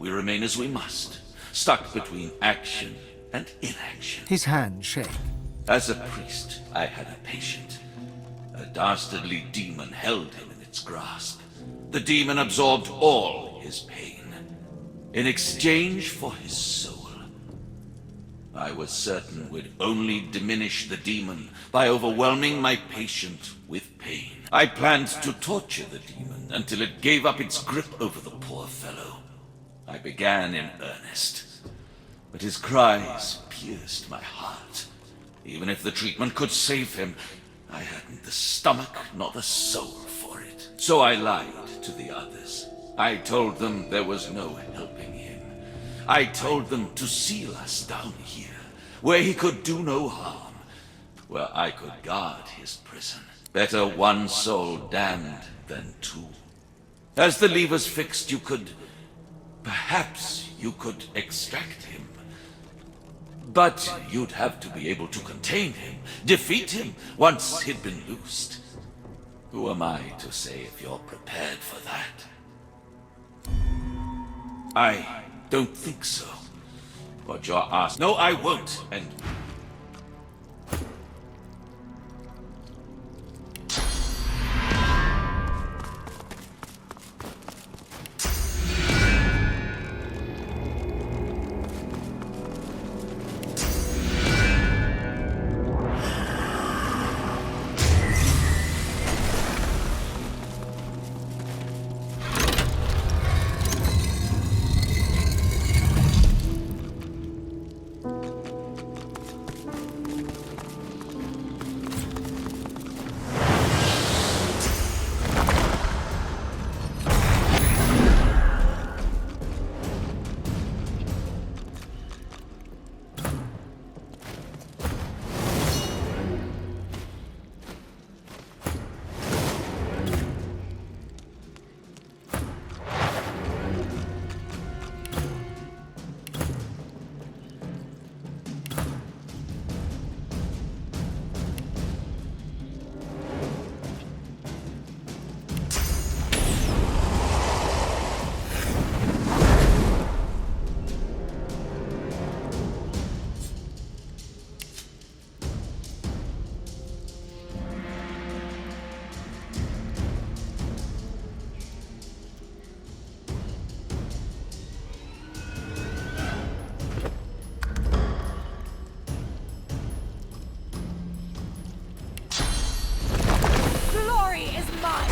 we remain as we must, stuck between action and inaction. His hands shake. As a priest, I had a patient. A dastardly demon held him in its grasp. The demon absorbed all his pain in exchange for his soul. I was certain we'd only diminish the demon by overwhelming my patient with pain. I planned to torture the demon until it gave up its grip over the poor fellow. I began in earnest, but his cries pierced my heart. Even if the treatment could save him, I hadn't the stomach nor the soul for it. So I lied to the others. I told them there was no helping him. I told them to seal us down here, where he could do no harm, where I could guard his prison. Better one soul damned than two. As the levers fixed, perhaps you could extract him. But you'd have to be able to contain him, defeat him, once he'd been loosed. Who am I to say if you're prepared for that? I don't think so. But you're asked. No, I won't. And glory is mine!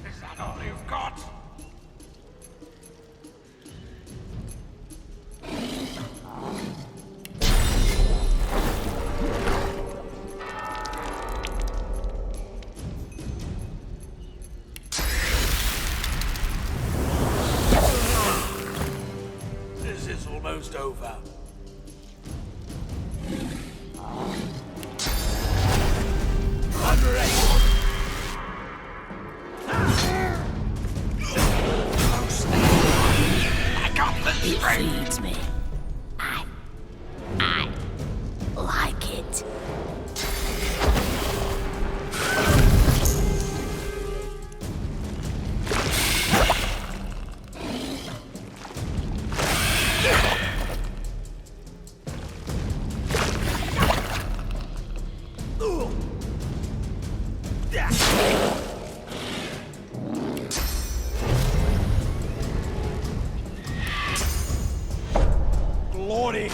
Is that all you've got? This is almost over. I got the strength. It feeds me. I like it. Glory!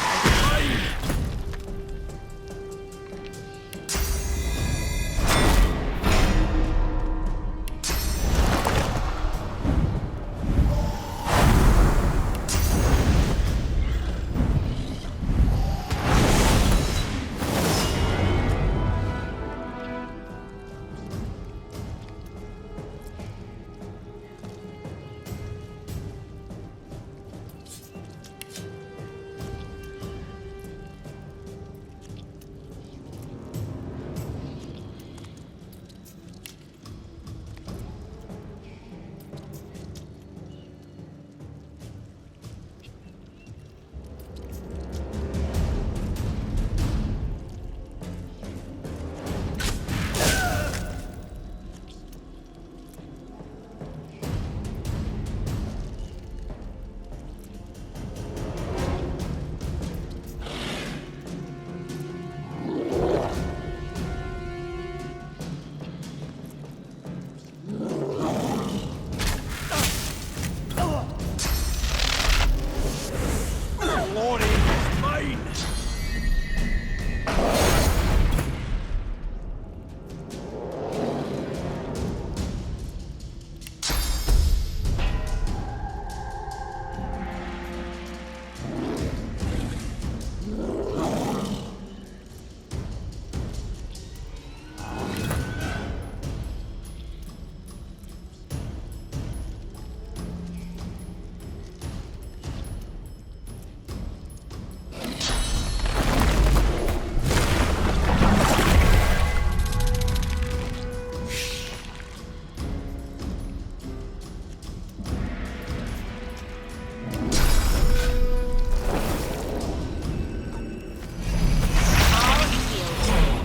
Glory is mine!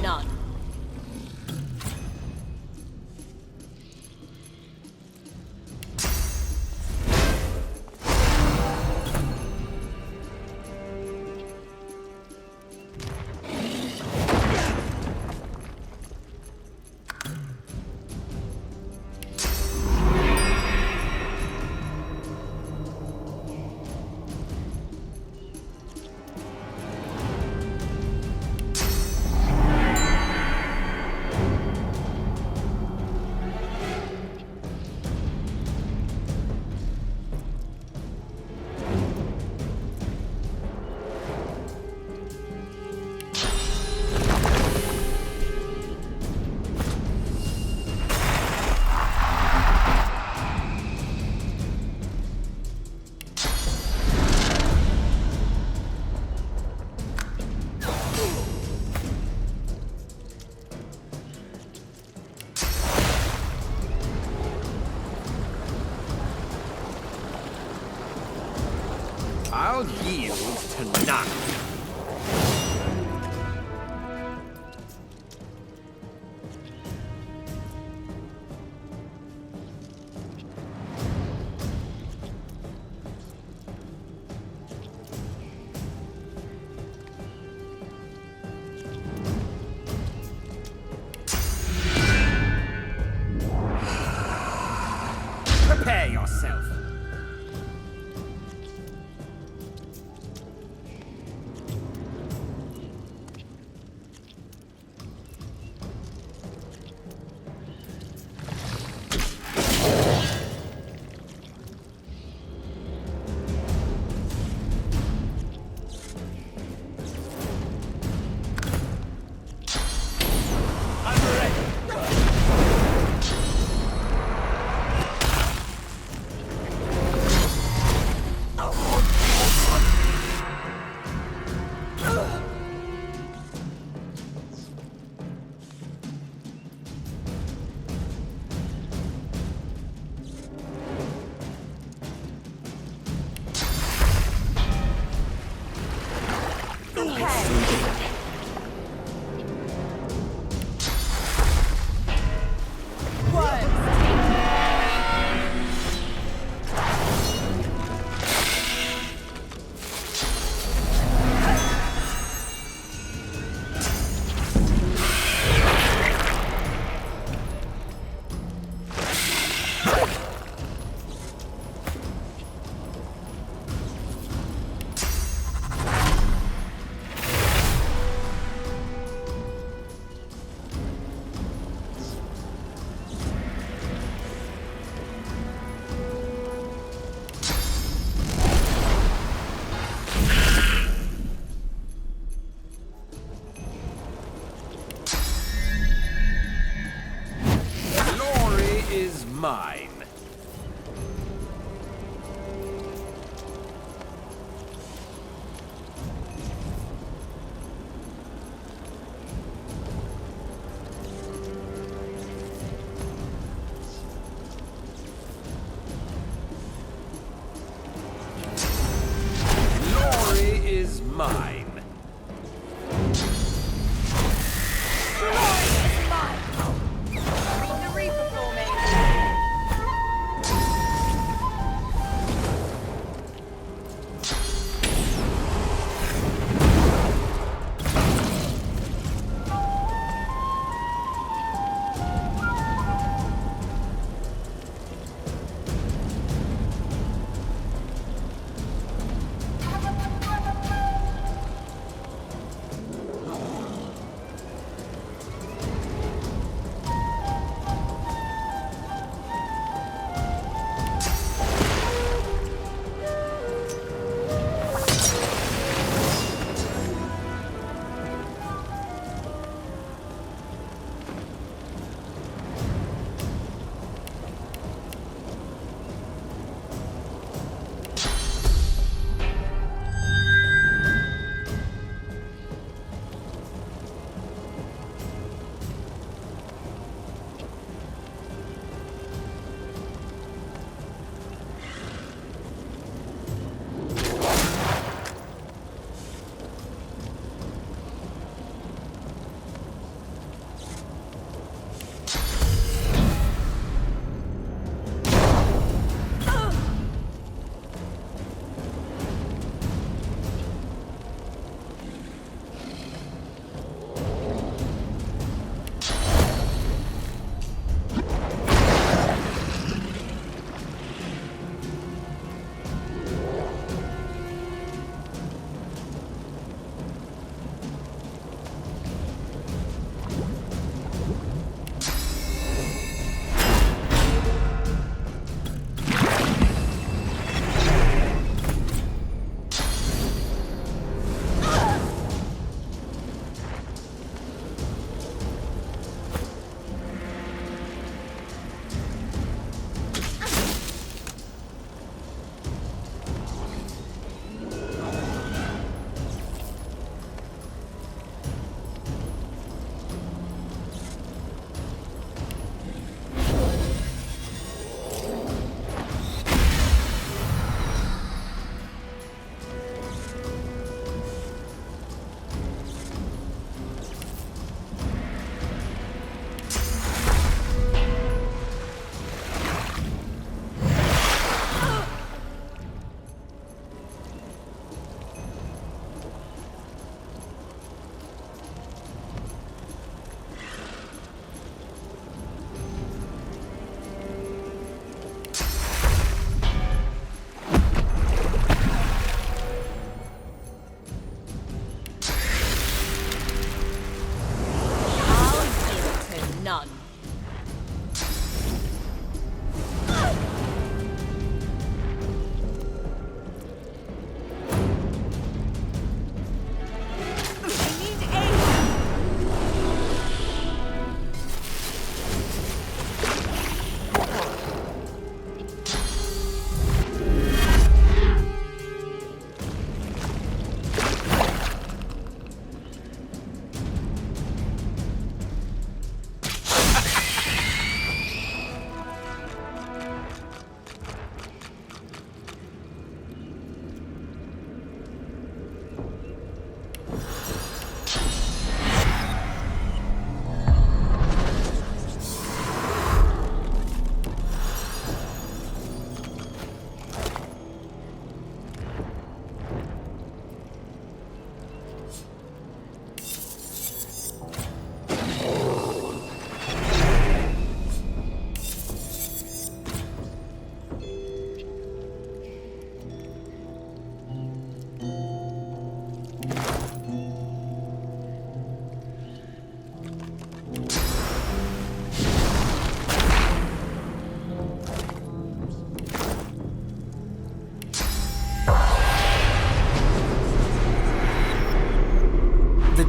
None. I'll yield to none. Glory is mine. Glory is mine.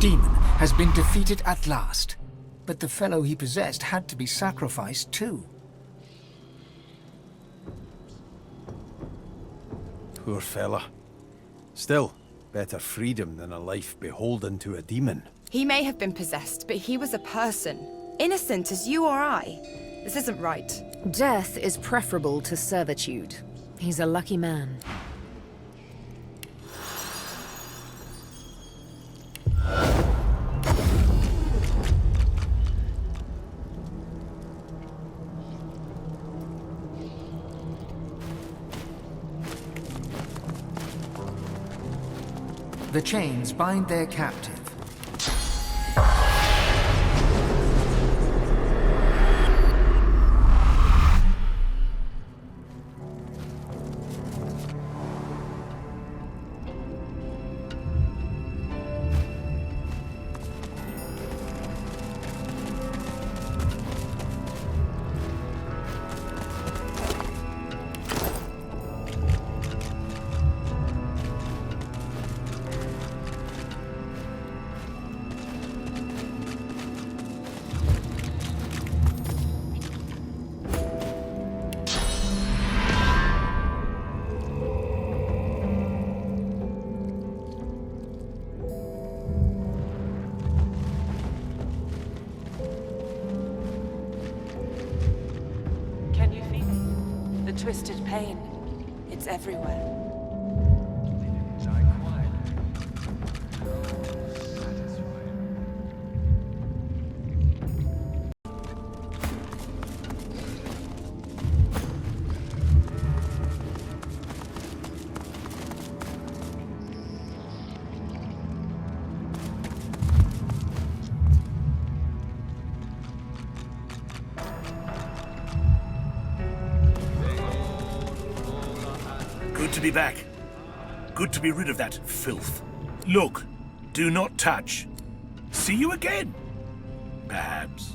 demon has been defeated at last, but the fellow he possessed had to be sacrificed too. Poor fella. Still, better freedom than a life beholden to a demon. He may have been possessed, but he was a person. Innocent as you or I. This isn't right. Death is preferable to servitude. He's a lucky man. The chains bind their captive. Twisted pain. It's everywhere. Good to be back. Good to be rid of that filth. Look, do not touch. See you again. Perhaps.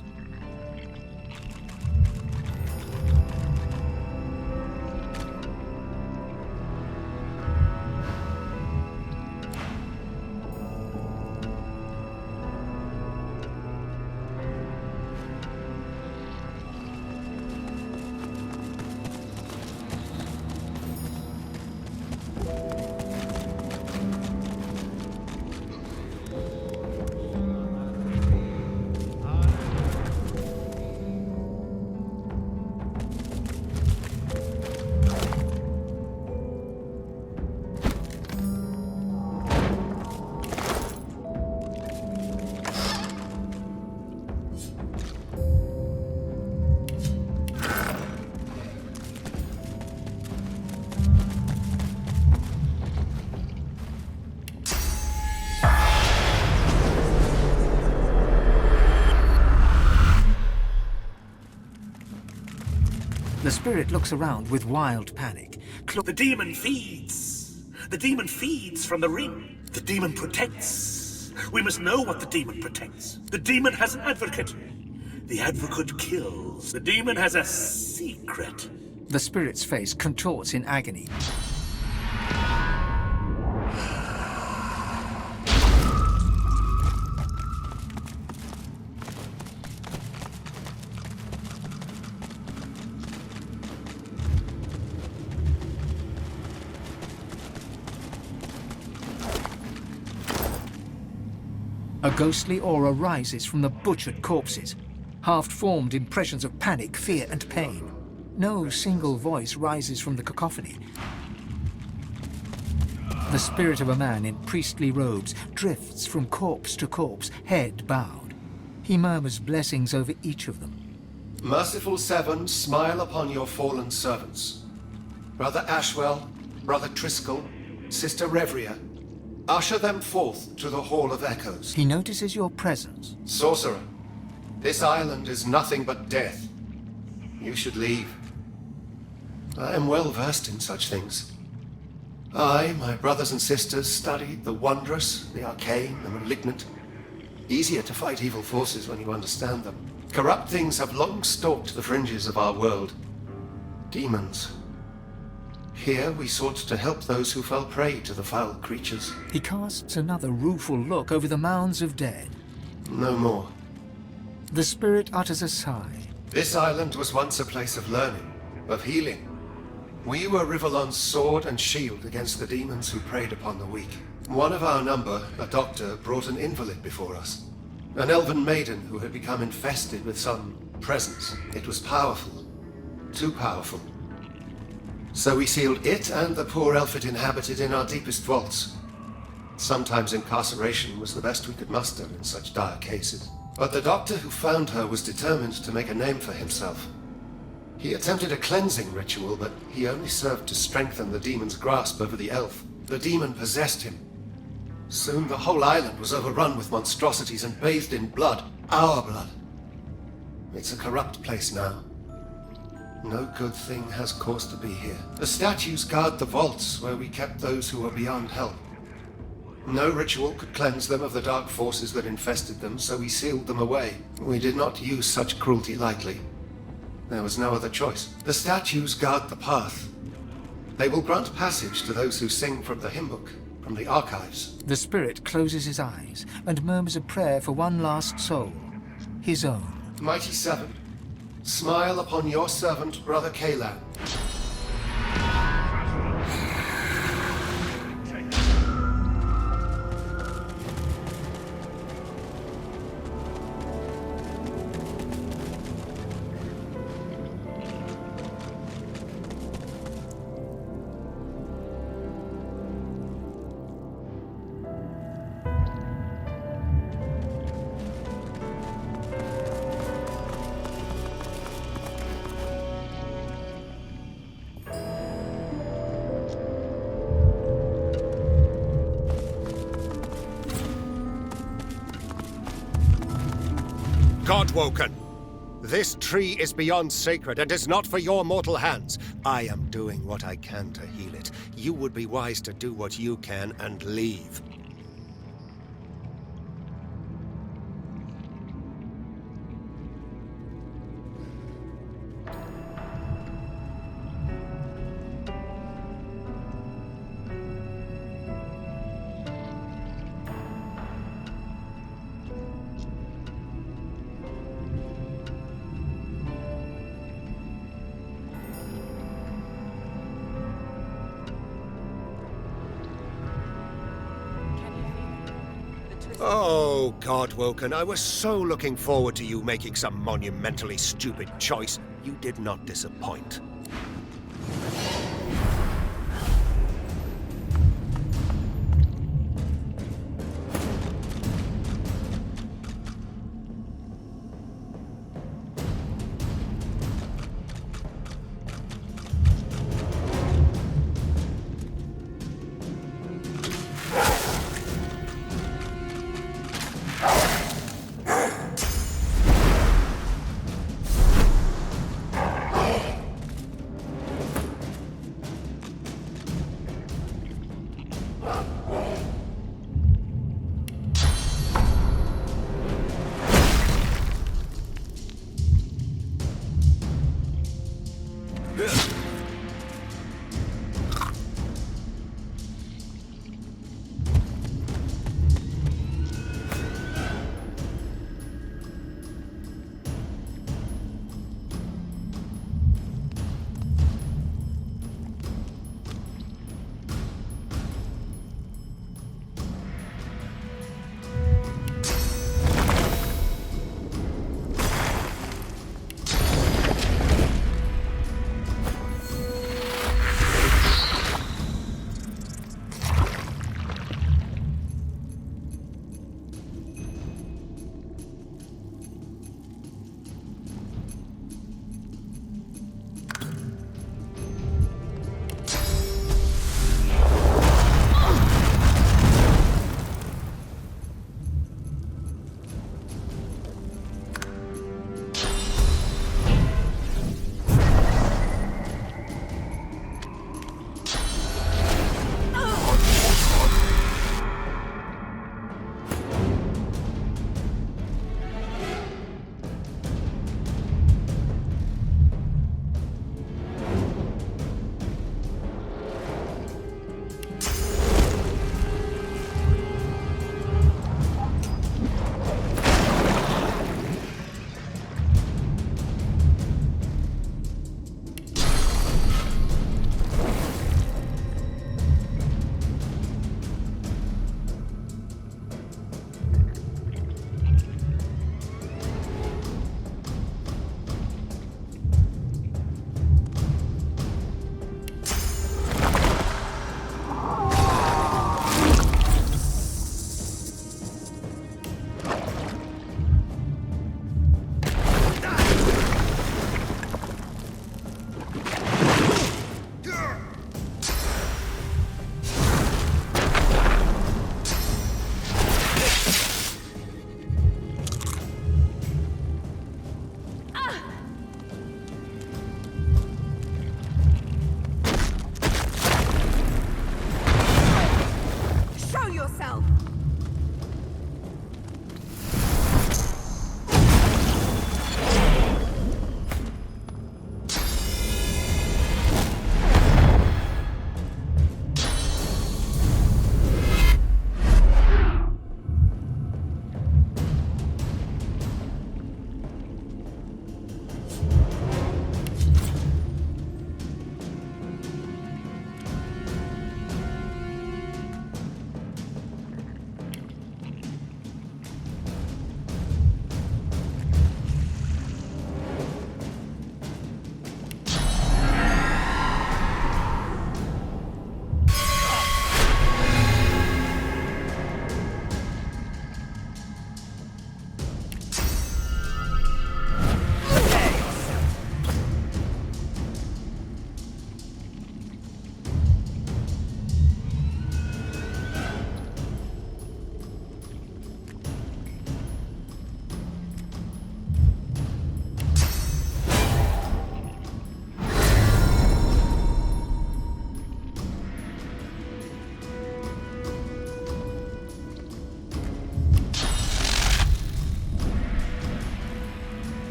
The spirit looks around with wild panic. The demon feeds. The demon feeds from the ring. The demon protects. We must know what the demon protects. The demon has an advocate. The advocate kills. The demon has a secret. The spirit's face contorts in agony. A ghostly aura rises from the butchered corpses, half-formed impressions of panic, fear, and pain. No single voice rises from the cacophony. The spirit of a man in priestly robes drifts from corpse to corpse, head bowed. He murmurs blessings over each of them. Merciful Seven, smile upon your fallen servants. Brother Ashwell, Brother Triskel, Sister Revria, usher them forth to the Hall of Echoes. He notices your presence. Sorcerer, this island is nothing but death. You should leave. I am well versed in such things. I, my brothers and sisters, studied the wondrous, the arcane, the malignant. Easier to fight evil forces when you understand them. Corrupt things have long stalked the fringes of our world. Demons. Here we sought to help those who fell prey to the foul creatures. He casts another rueful look over the mounds of dead. No more. The spirit utters a sigh. This island was once a place of learning, of healing. We were Rivellon's sword and shield against the demons who preyed upon the weak. One of our number, a doctor, brought an invalid before us. An elven maiden who had become infested with some presence. It was powerful. Too powerful. So we sealed it and the poor elf it inhabited in our deepest vaults. Sometimes incarceration was the best we could muster in such dire cases. But the doctor who found her was determined to make a name for himself. He attempted a cleansing ritual, but he only served to strengthen the demon's grasp over the elf. The demon possessed him. Soon the whole island was overrun with monstrosities and bathed in blood. Our blood. It's a corrupt place now. No good thing has cause to be here. The statues guard the vaults where we kept those who were beyond help. No ritual could cleanse them of the dark forces that infested them, so we sealed them away. We did not use such cruelty lightly. There was no other choice. The statues guard the path. They will grant passage to those who sing from the hymn book, from the archives. The spirit closes his eyes and murmurs a prayer for one last soul. His own. Mighty Seven, smile upon your servant, Brother Kalan. Godwoken! This tree is beyond sacred and is not for your mortal hands. I am doing what I can to heal it. You would be wise to do what you can and leave. Oh, Godwoken, I was so looking forward to you making some monumentally stupid choice. You did not disappoint.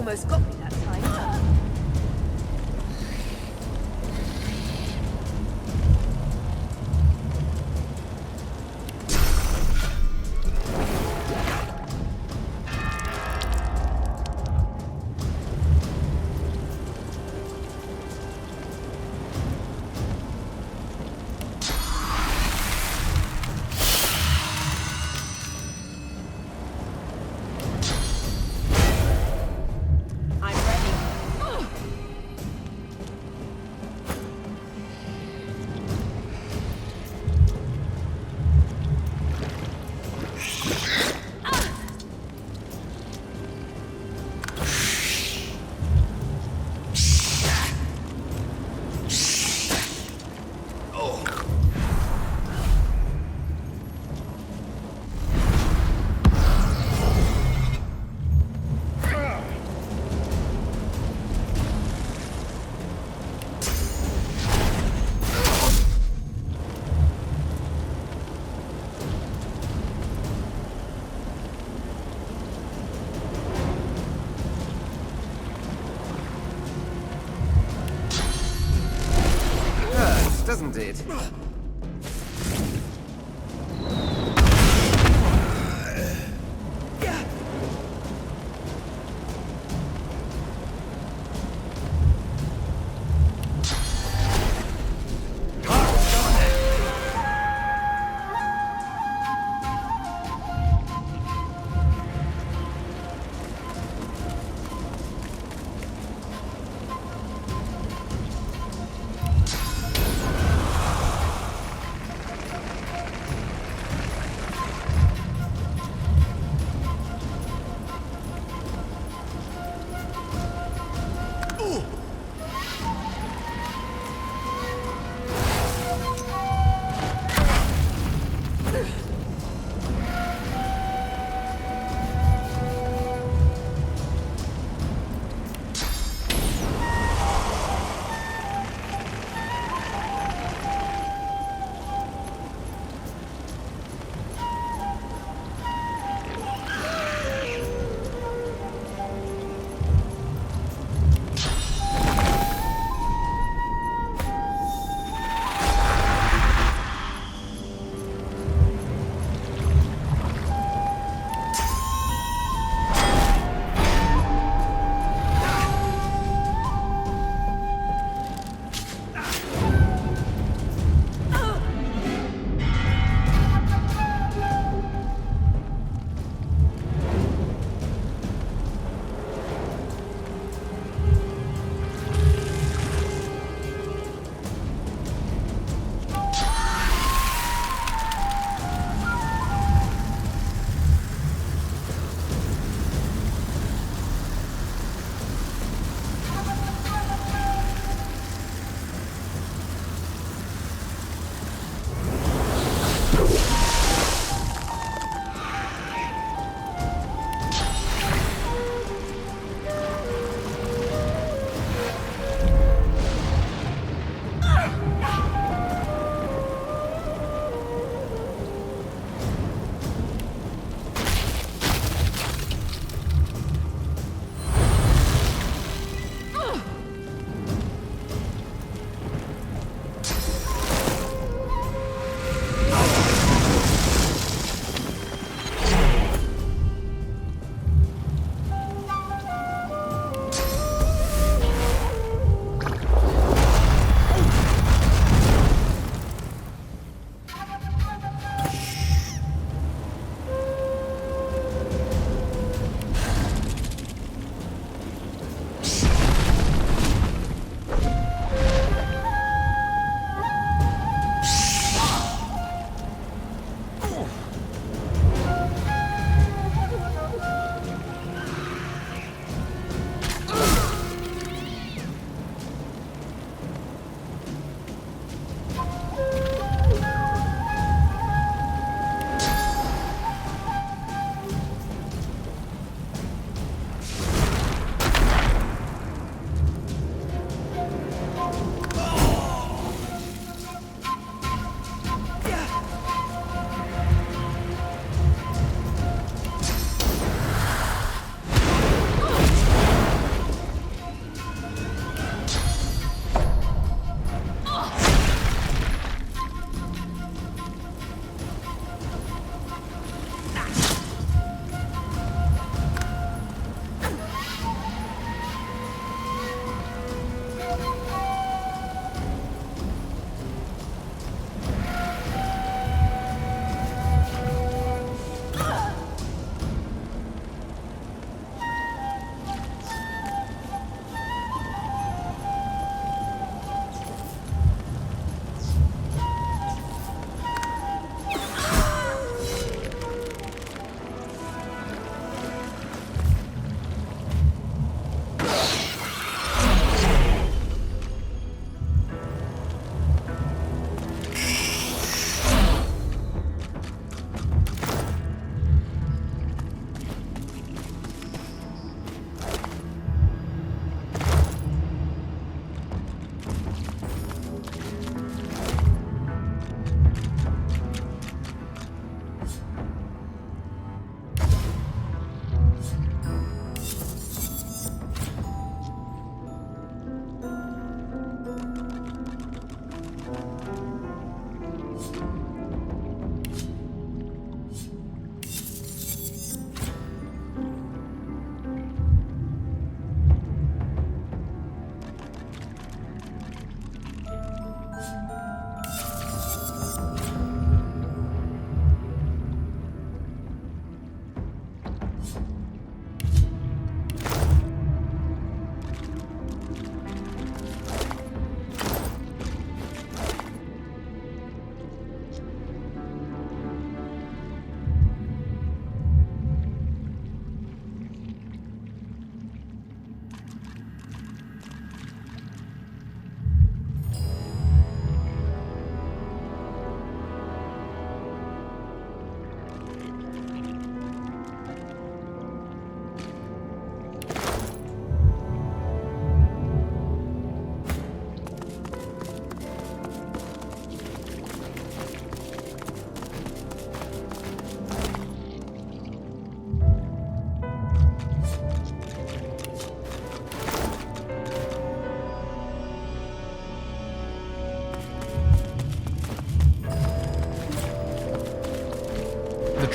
almost got me that time. Doesn't it?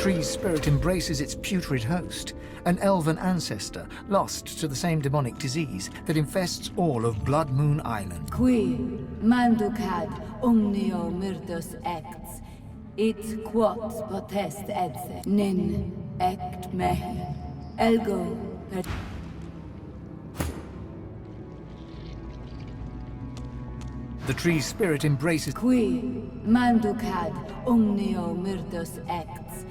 tree's spirit embraces its putrid host, an elven ancestor lost to the same demonic disease that infests all of Bloodmoon Island. Qui manducad omnio murdus ects, it quot potest edse, nin ect mehi, elgo per... The tree's spirit embraces... Qui manducad omnio murdus ects,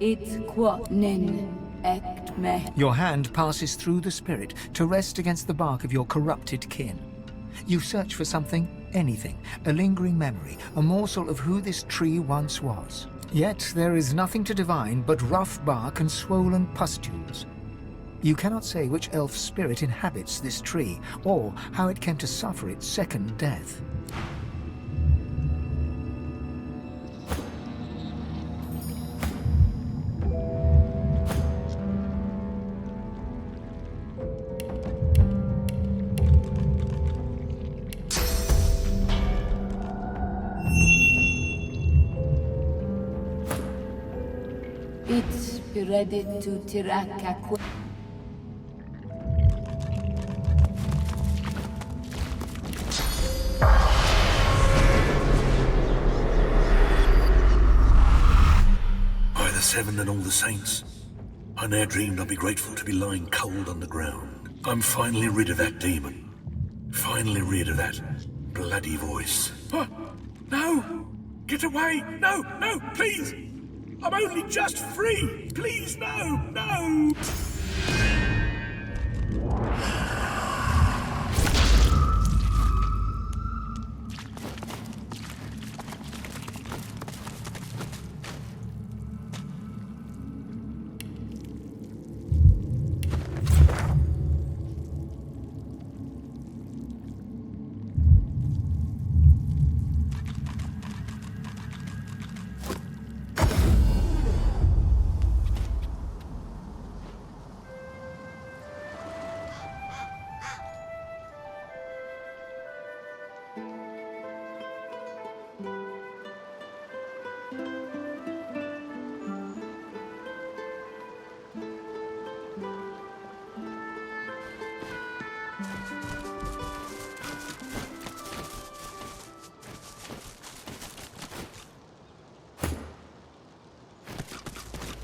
it quot nin ect mehi. Your hand passes through the spirit to rest against the bark of your corrupted kin. You search for something, anything, a lingering memory, a morsel of who this tree once was. Yet there is nothing to divine but rough bark and swollen pustules. You cannot say which elf spirit inhabits this tree, or how it came to suffer its second death. It ready to tiraka. By the Seven and all the saints, I ne'er dreamed I'd be grateful to be lying cold on the ground. I'm finally rid of that demon. Finally rid of that bloody voice. Oh, no! Get away! No, no, please! I'm only just free! Please, no, no!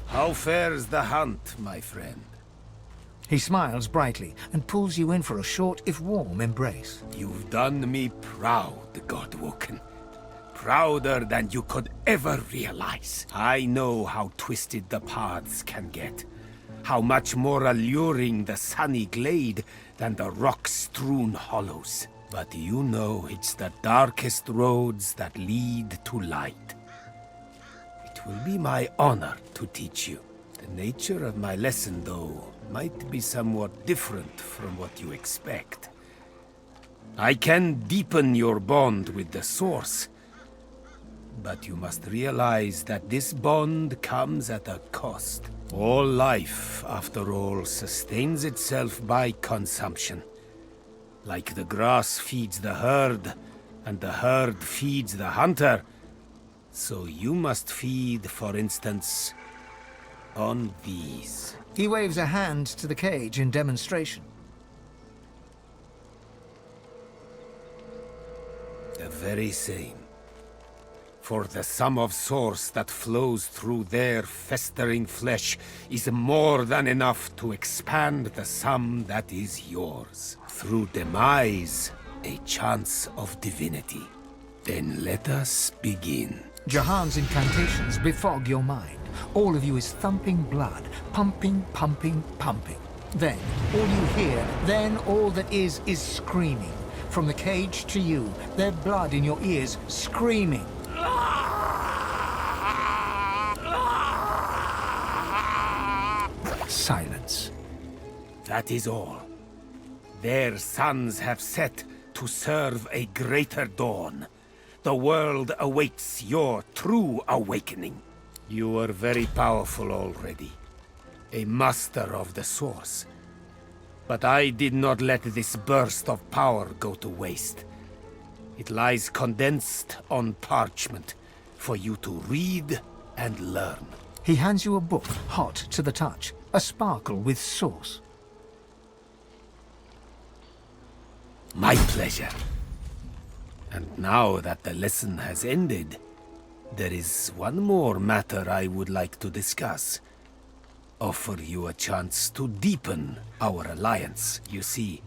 How fares the hunt, my friend? He smiles brightly and pulls you in for a short, if warm, embrace. You've done me proud, Godwoken. Prouder than you could ever realize. I know how twisted the paths can get. How much more alluring the sunny glade than the rock-strewn hollows. But you know it's the darkest roads that lead to light. It will be my honor to teach you. The nature of my lesson, though, might be somewhat different from what you expect. I can deepen your bond with the Source, but you must realize that this bond comes at a cost. All life, after all, sustains itself by consumption. Like the grass feeds the herd, and the herd feeds the hunter, so you must feed, for instance, on these. He waves a hand to the cage in demonstration. The very same. For the sum of source that flows through their festering flesh is more than enough to expand the sum that is yours. Through demise, a chance of divinity. Then let us begin. Jahan's incantations befog your mind. All of you is thumping blood, pumping, pumping, pumping. Then, all you hear, then all that is screaming. From the cage to you, their blood in your ears, screaming. Silence. That is all. Their suns have set to serve a greater dawn. The world awaits your true awakening. You are very powerful already. A master of the Source. But I did not let this burst of power go to waste. It lies condensed on parchment for you to read and learn. He hands you a book, hot to the touch, a sparkle with sauce. My pleasure. And now that the lesson has ended, there is one more matter I would like to discuss. Offer you a chance to deepen our alliance. You see,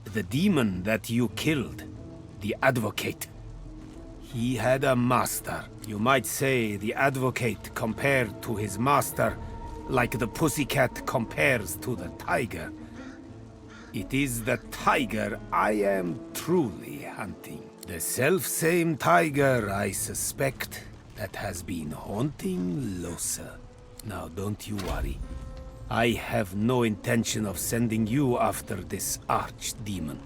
the demon that you killed, the Advocate, he had a master. You might say the Advocate compared to his master, like the pussycat compares to the tiger. It is the tiger I am truly hunting. The self-same tiger, I suspect, that has been haunting Losa. Now, don't you worry. I have no intention of sending you after this archdemon.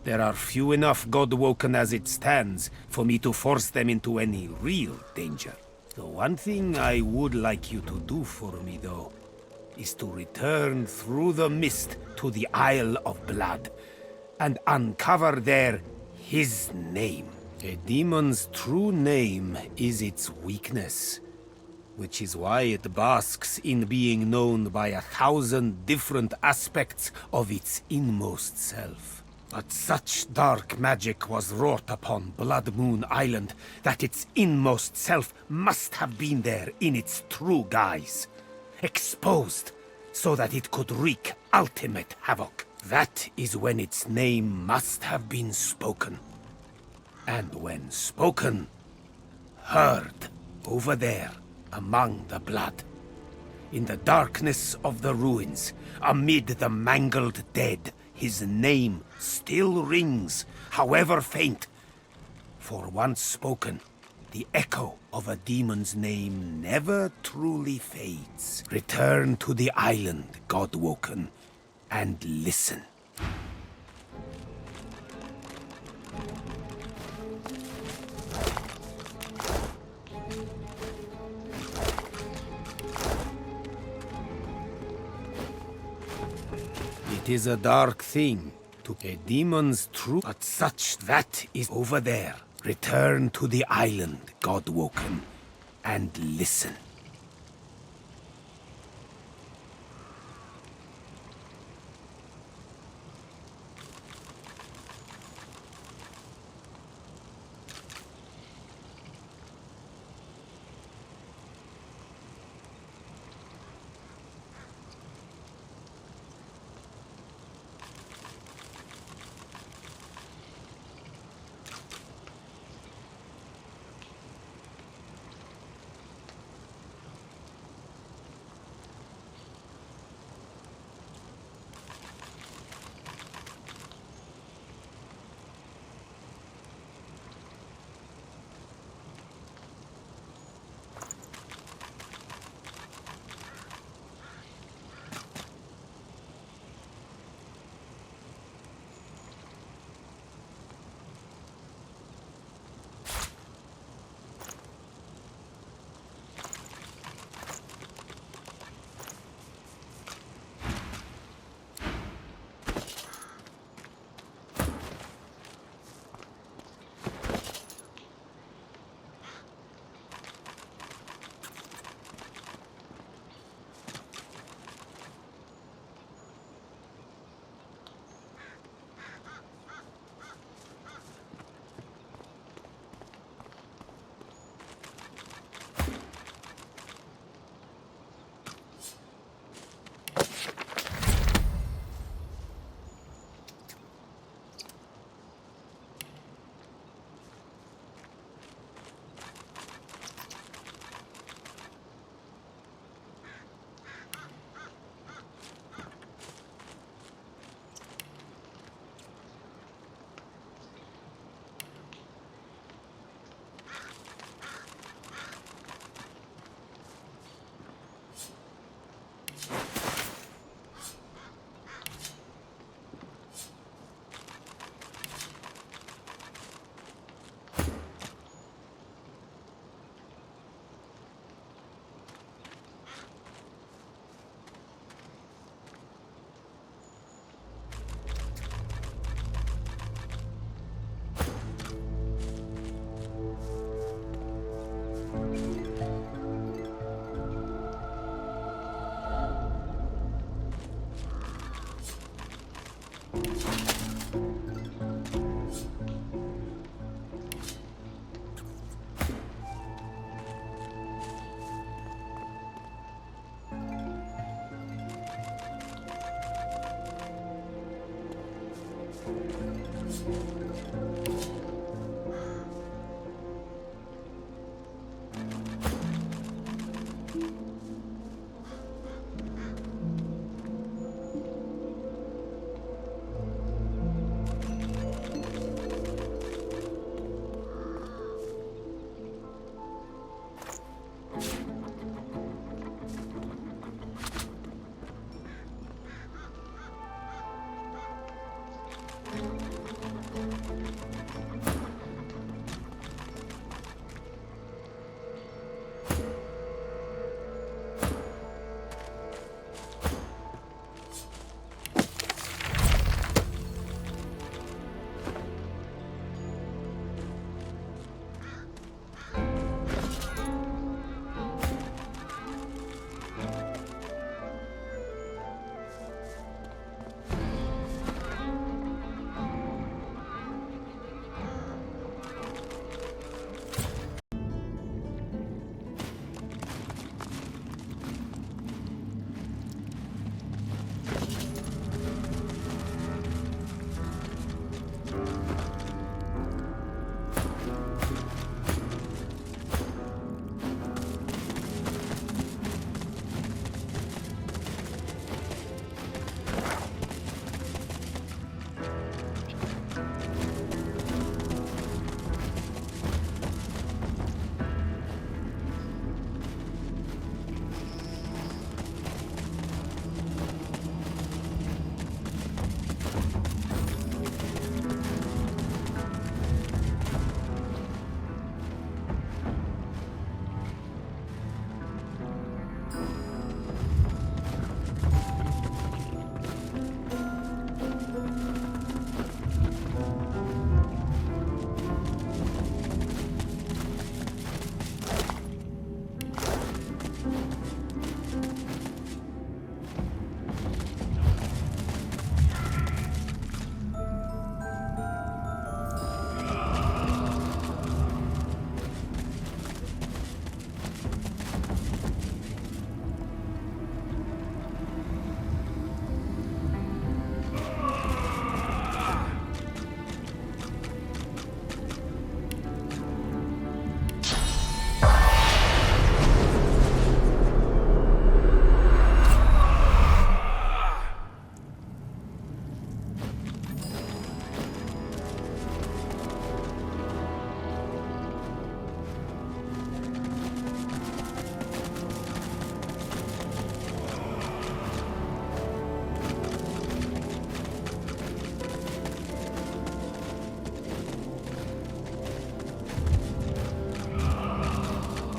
There are few enough God-woken as it stands for me to force them into any real danger. The one thing I would like you to do for me, though, is to return through the mist to the Isle of Blood and uncover there his name. A demon's true name is its weakness, which is why it basks in being known by 1,000 different aspects of its inmost self. But such dark magic was wrought upon Bloodmoon Island that its inmost self must have been there in its true guise, exposed so that it could wreak ultimate havoc. That is when its name must have been spoken. And when spoken, heard over there among the blood. In the darkness of the ruins, amid the mangled dead, his name still rings, however faint. For once spoken, the echo of a demon's name never truly fades. Return to the island, Godwoken, and listen. It is a dark thing to a demon's truth, but such that is over there. Return to the island, Godwoken, and listen.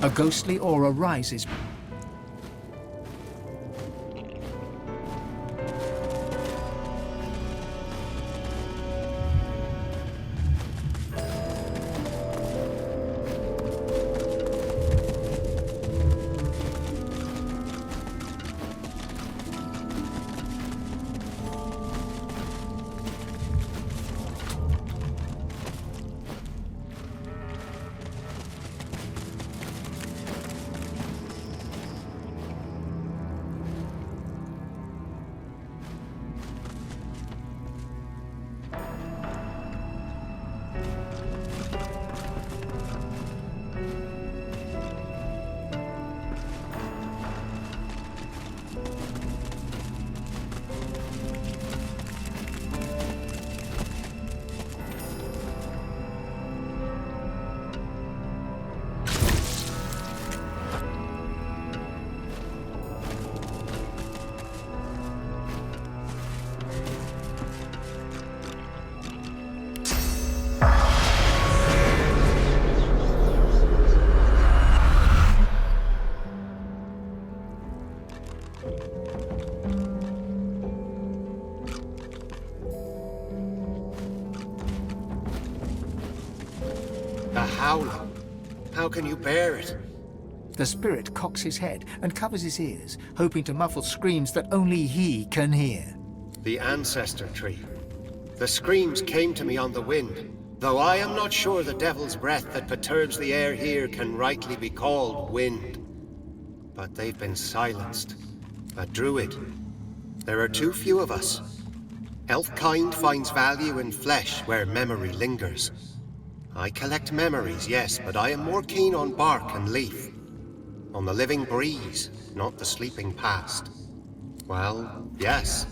A ghostly aura rises. The howling. How can you bear it? The spirit cocks his head and covers his ears, hoping to muffle screams that only he can hear. The ancestor tree. The screams came to me on the wind, though I am not sure the devil's breath that perturbs the air here can rightly be called wind. But they've been silenced. A druid. There are too few of us. Elfkind finds value in flesh where memory lingers. I collect memories, yes, but I am more keen on bark and leaf. On the living breeze, not the sleeping past. Well, yes.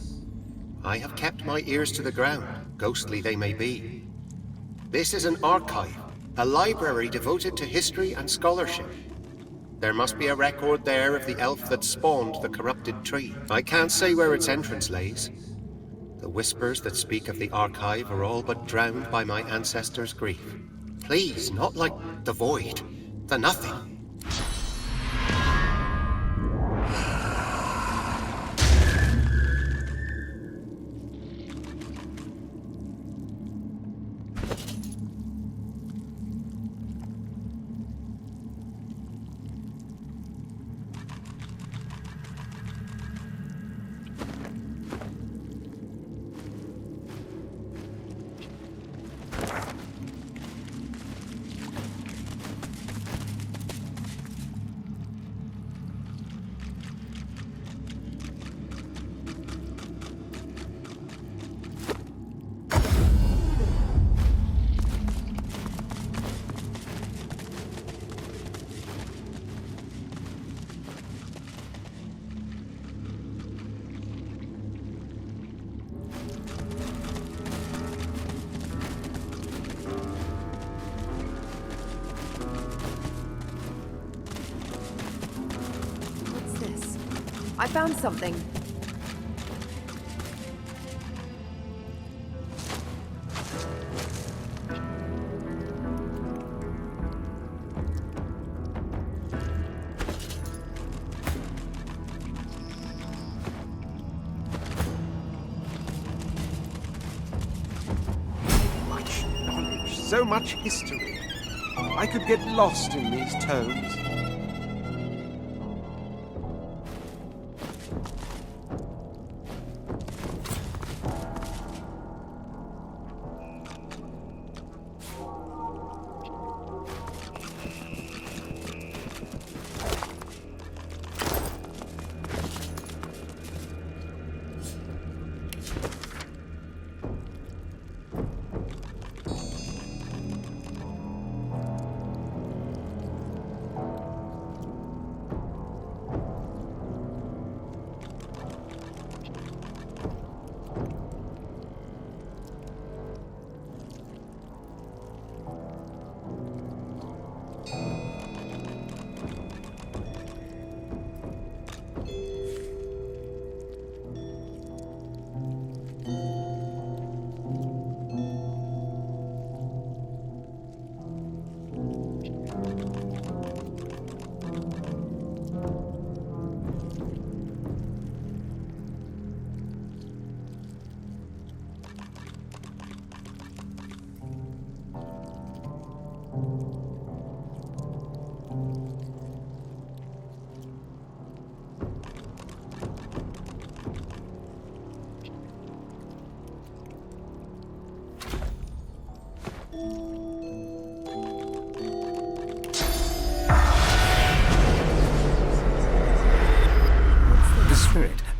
I have kept my ears to the ground, ghostly they may be. This is an archive, a library devoted to history and scholarship. There must be a record there of the elf that spawned the corrupted tree. I can't say where its entrance lays. The whispers that speak of the archive are all but drowned by my ancestors' grief. Please, not like the void, the nothing. I found something. Much knowledge, so much history. I could get lost in these tomes.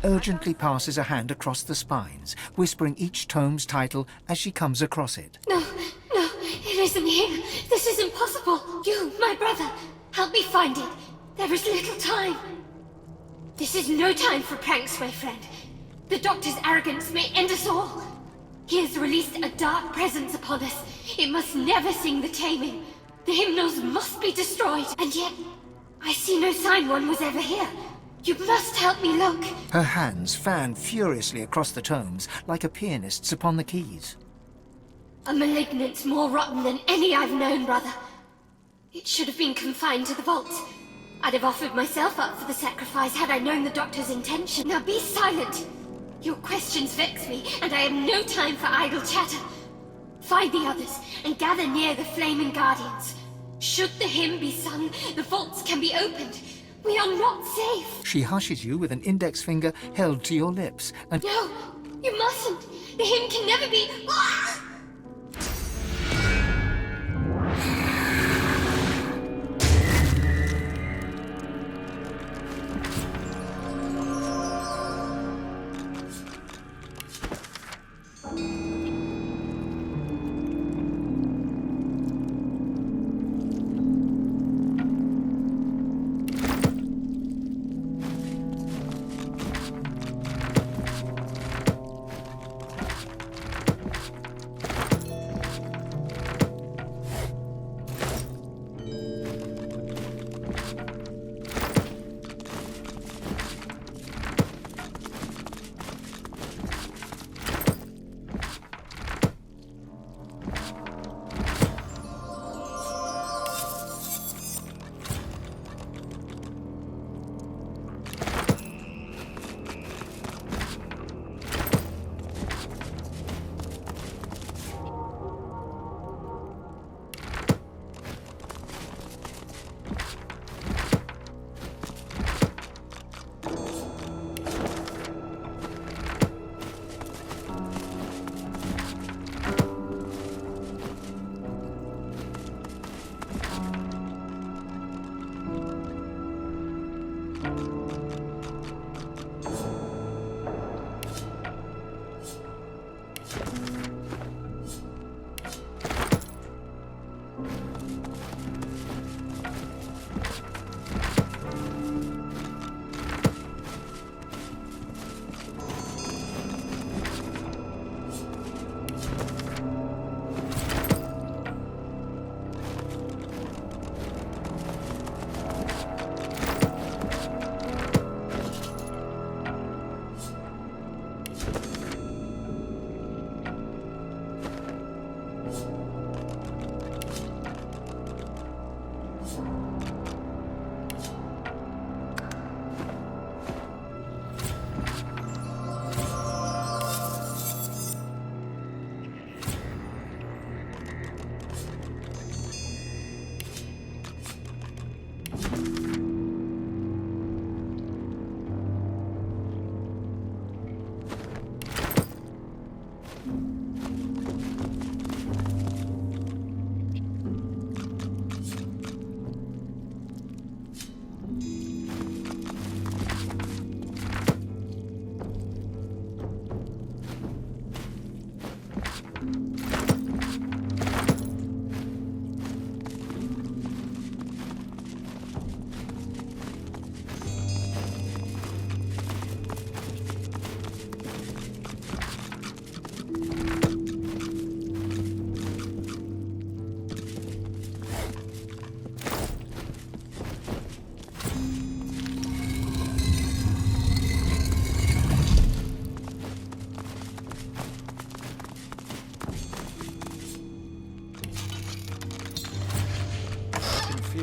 Urgently passes a hand across the spines, whispering each tome's title as she comes across it. No, it isn't here. This is impossible. You, my brother, help me find it. There is little time. This is no time for pranks, my friend. The Doctor's arrogance may end us all. He has released a dark presence upon us. It must never sing the taming. The hymnals must be destroyed. And yet, I see no sign one was ever here. You must help me look. Her hands fan furiously across the tomes, like a pianist's upon the keys. A malignance more rotten than any I've known, brother. It should have been confined to the vault. I'd have offered myself up for the sacrifice had I known the Doctor's intention. Now be silent. Your questions vex me, and I have no time for idle chatter. Find the others, and gather near the Flaming Guardians. Should the hymn be sung, the vaults can be opened. We are not safe. She hushes you with an index finger held to your lips and... No, you mustn't. The hymn can never be... Ah!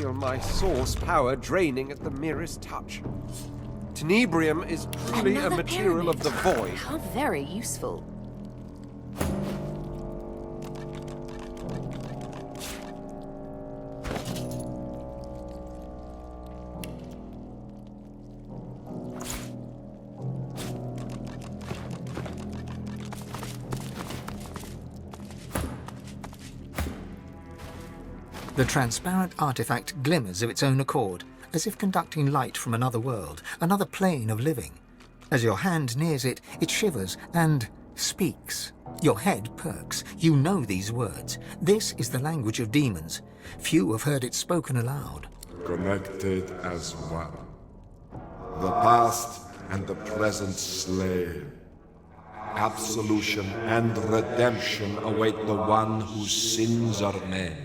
feel my source power draining at the merest touch. Tenebrium is truly a material of the void. How very useful. The transparent artifact glimmers of its own accord, as if conducting light from another world, another plane of living. As your hand nears it, it shivers and speaks. Your head perks. You know these words. This is the language of demons. Few have heard it spoken aloud. Connected as one. The past and the present slave. Absolution and redemption await the one whose sins are many.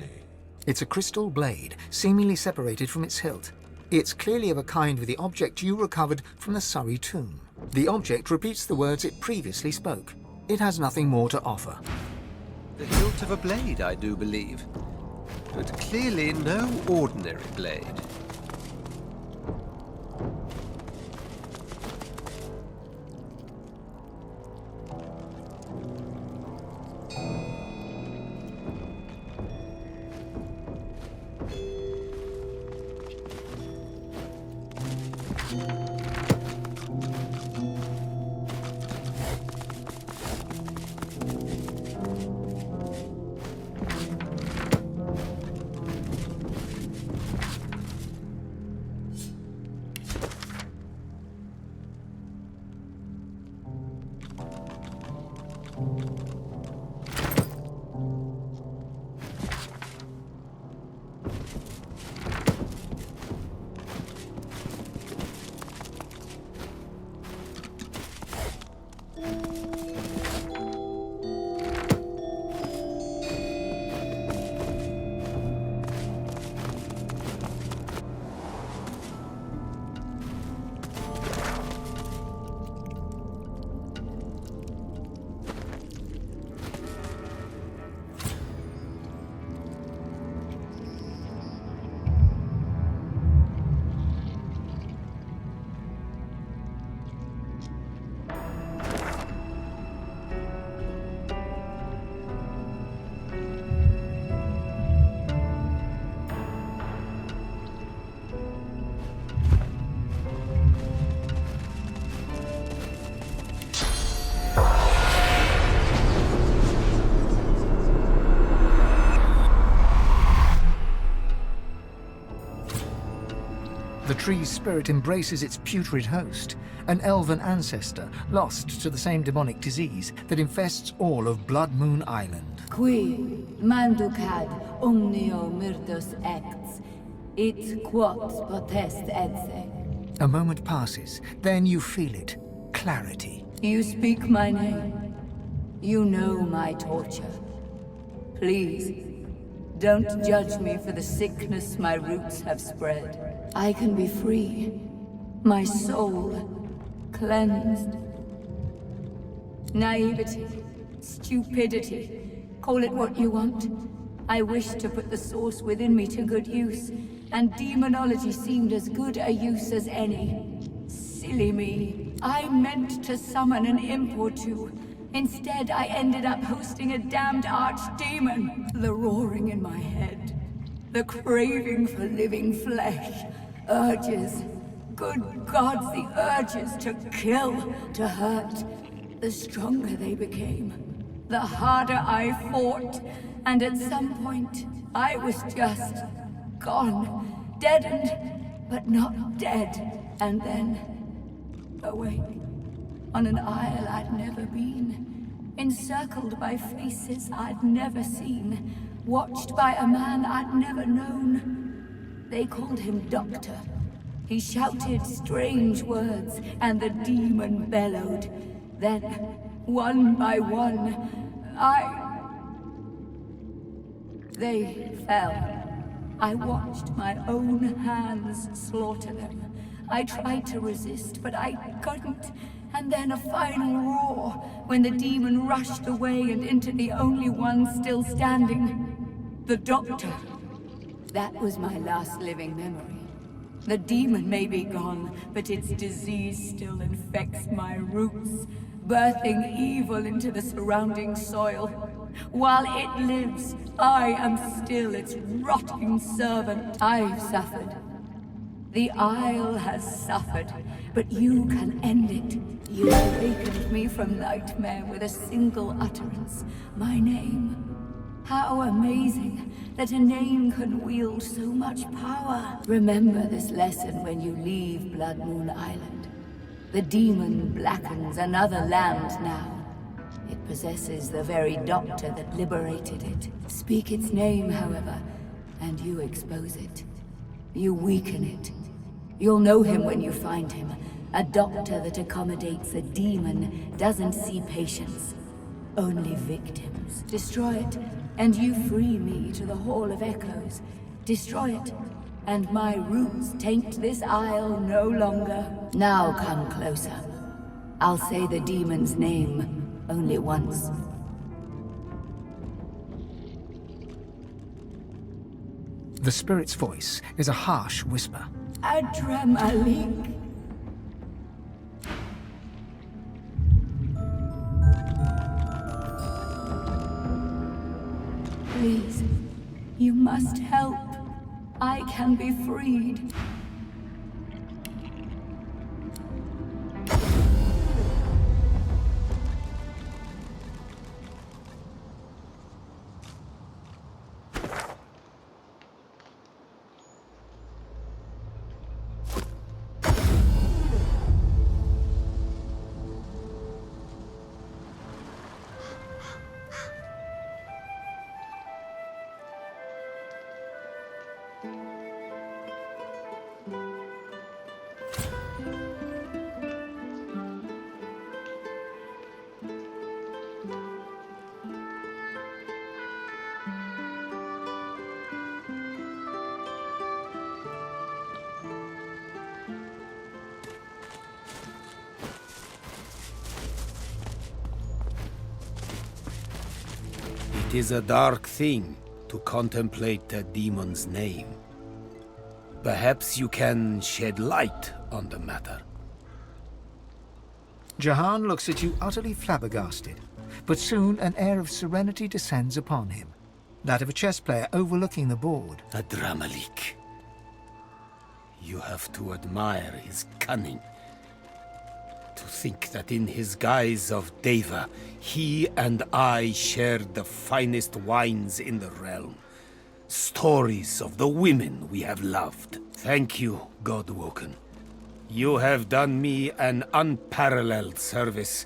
It's a crystal blade, seemingly separated from its hilt. It's clearly of a kind with the object you recovered from the Surrey tomb. The object repeats the words it previously spoke. It has nothing more to offer. The hilt of a blade, I do believe. But clearly no ordinary blade. The tree's spirit embraces its putrid host, an elven ancestor lost to the same demonic disease that infests all of Bloodmoon Island. Qui manducad omnio myrdos ects, it quot potest etse. A moment passes, then you feel it. Clarity. You speak my name. You know my torture. Please, don't judge me for the sickness my roots have spread. I can be free. My soul cleansed. Naivety, stupidity, call it what you want. I wish to put the source within me to good use, and demonology seemed as good a use as any. Silly me. I meant to summon an imp or two. Instead, I ended up hosting a damned archdemon. The roaring in my head. The craving for living flesh. Urges. Good gods, the urges to kill, to hurt. The stronger they became, the harder I fought. And at some point, I was just gone. Deadened, but not dead. And then, awake. On an isle I'd never been, encircled by faces I'd never seen, watched by a man I'd never known. They called him Doctor. He shouted strange words, and the demon bellowed. Then, one by one, they fell. I watched my own hands slaughter them. I tried to resist, but I couldn't. And then a final roar, when the demon rushed away and into the only one still standing. The Doctor. That was my last living memory. The demon may be gone, but its disease still infects my roots, birthing evil into the surrounding soil. While it lives, I am still its rotting servant. I've suffered. The Isle has suffered, but you can end it. You awakened me from nightmare with a single utterance. My name. How amazing that a name can wield so much power. Remember this lesson when you leave Bloodmoon Island. The demon blackens another land now. It possesses the very doctor that liberated it. Speak its name, however, and you expose it. You weaken it. You'll know him when you find him. A doctor that accommodates a demon doesn't see patients, only victims. Destroy it, and you free me to the Hall of Echoes. Destroy it, and my roots taint this isle no longer. Now come closer. I'll say the demon's name only once. The spirit's voice is a harsh whisper. Adramalik. Please, you must help. I can be freed. It is a dark thing to contemplate a demon's name. Perhaps you can shed light on the matter. Jahan looks at you utterly flabbergasted, but soon an air of serenity descends upon him, that of a chess player overlooking the board. Adramalik. You have to admire his cunning. To think that in his guise of Deva, he and I shared the finest wines in the realm. Stories of the women we have loved. Thank you, Godwoken. You have done me an unparalleled service,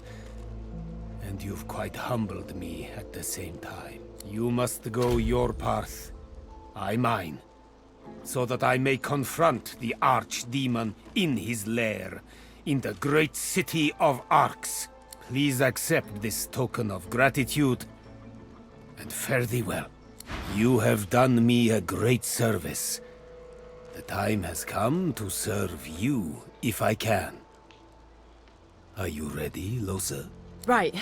and you've quite humbled me at the same time. You must go your path, I mine, so that I may confront the archdemon in his lair, in the great city of Arx. Please accept this token of gratitude, and fare thee well. You have done me a great service. The time has come to serve you, if I can. Are you ready, Losa? Right.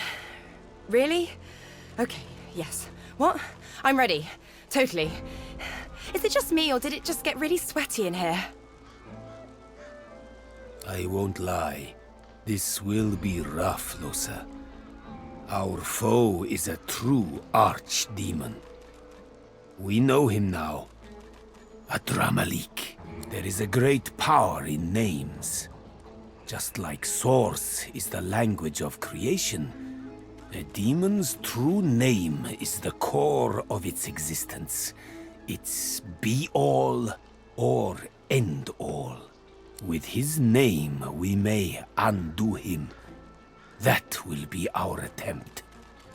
Really? Okay, yes. What? I'm ready. Totally. Is it just me, or did it just get really sweaty in here? I won't lie. This will be rough, Losa. Our foe is a true archdemon. We know him now. Adramalik. There is a great power in names. Just like Source is the language of creation, a demon's true name is the core of its existence. It's be-all or end-all. With his name, we may undo him. That will be our attempt.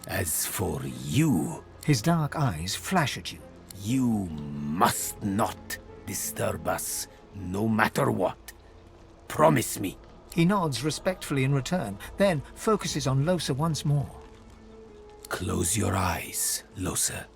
As for you... His dark eyes flash at you. You must not disturb us, no matter what. Promise me. He nods respectfully in return, then focuses on Losa once more. Close your eyes, Losa.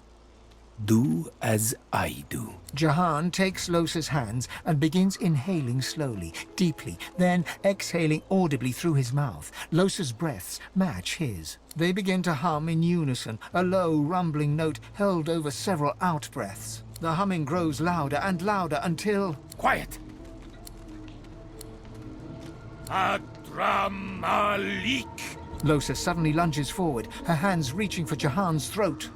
Do as I do. Jahan takes Losa's hands and begins inhaling slowly, deeply, then exhaling audibly through his mouth. Losa's breaths match his. They begin to hum in unison, a low, rumbling note held over several out-breaths. The humming grows louder and louder until... Quiet! Adramalik! Losa suddenly lunges forward, her hands reaching for Jahan's throat.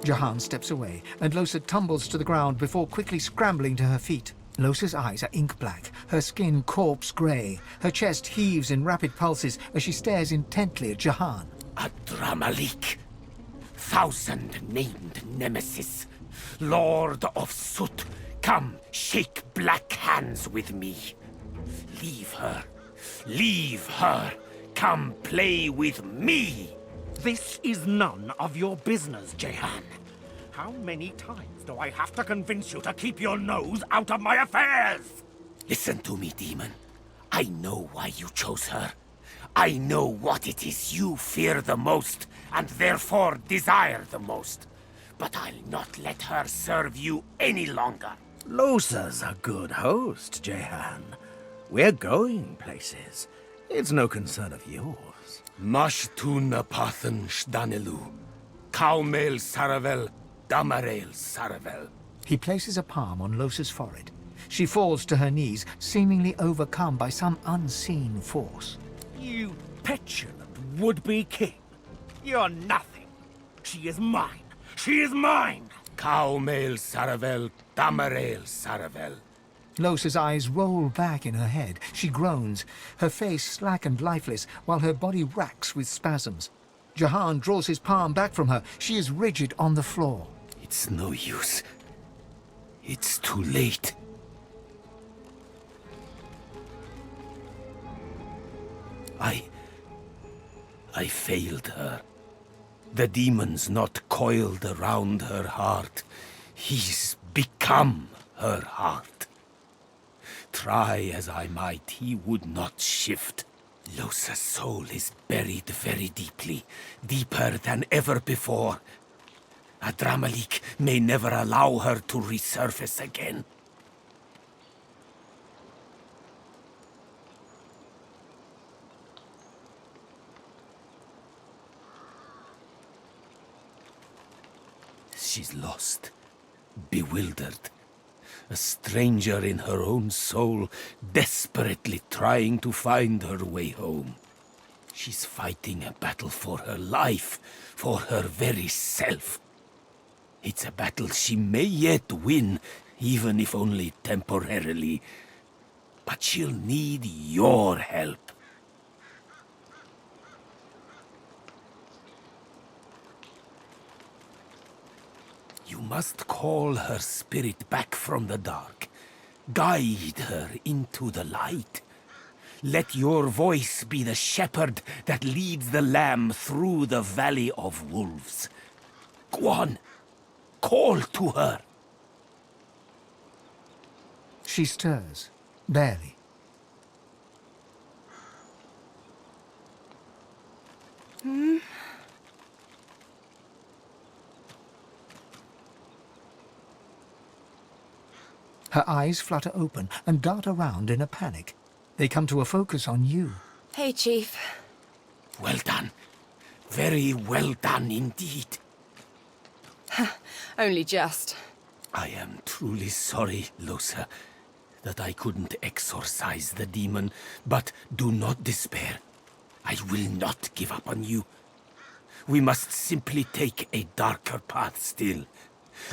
Jahan steps away, and Losa tumbles to the ground before quickly scrambling to her feet. Losa's eyes are ink-black, her skin corpse-grey. Her chest heaves in rapid pulses as she stares intently at Jahan. Adramalik, thousand-named nemesis, Lord of Soot, come, shake black hands with me. Leave her. Leave her. Come play with me. This is none of your business, Jahan. How many times do I have to convince you to keep your nose out of my affairs? Listen to me, demon. I know why you chose her. I know what it is you fear the most, and therefore desire the most. But I'll not let her serve you any longer. Losa's a good host, Jahan. We're going places. It's no concern of yours. Mashtuna Pathan Shdanelu, Kaumel Saravel, Damarael Saravel. He places a palm on Losa's forehead. She falls to her knees, seemingly overcome by some unseen force. You petulant would-be king. You're nothing. She is mine. She is mine. Kaumel Saravel, Damarael Saravel. Losa's eyes roll back in her head. She groans, her face slack and lifeless, while her body racks with spasms. Jahan draws his palm back from her. She is rigid on the floor. It's no use. It's too late. I failed her. The demon's not coiled around her heart. He's become her heart. Try as I might, he would not shift. Losa's soul is buried very deeply, deeper than ever before. Adramalik may never allow her to resurface again. She's lost, bewildered. A stranger in her own soul, desperately trying to find her way home. She's fighting a battle for her life, for her very self. It's a battle she may yet win, even if only temporarily. But she'll need your help. You must call her spirit back from the dark. Guide her into the light. Let your voice be the shepherd that leads the lamb through the valley of wolves. Go on. Call to her. She stirs, barely. Her eyes flutter open and dart around in a panic. They come to a focus on you. Hey, Chief. Well done. Very well done indeed. Only just. I am truly sorry, Losa, that I couldn't exorcise the demon, but do not despair. I will not give up on you. We must simply take a darker path still.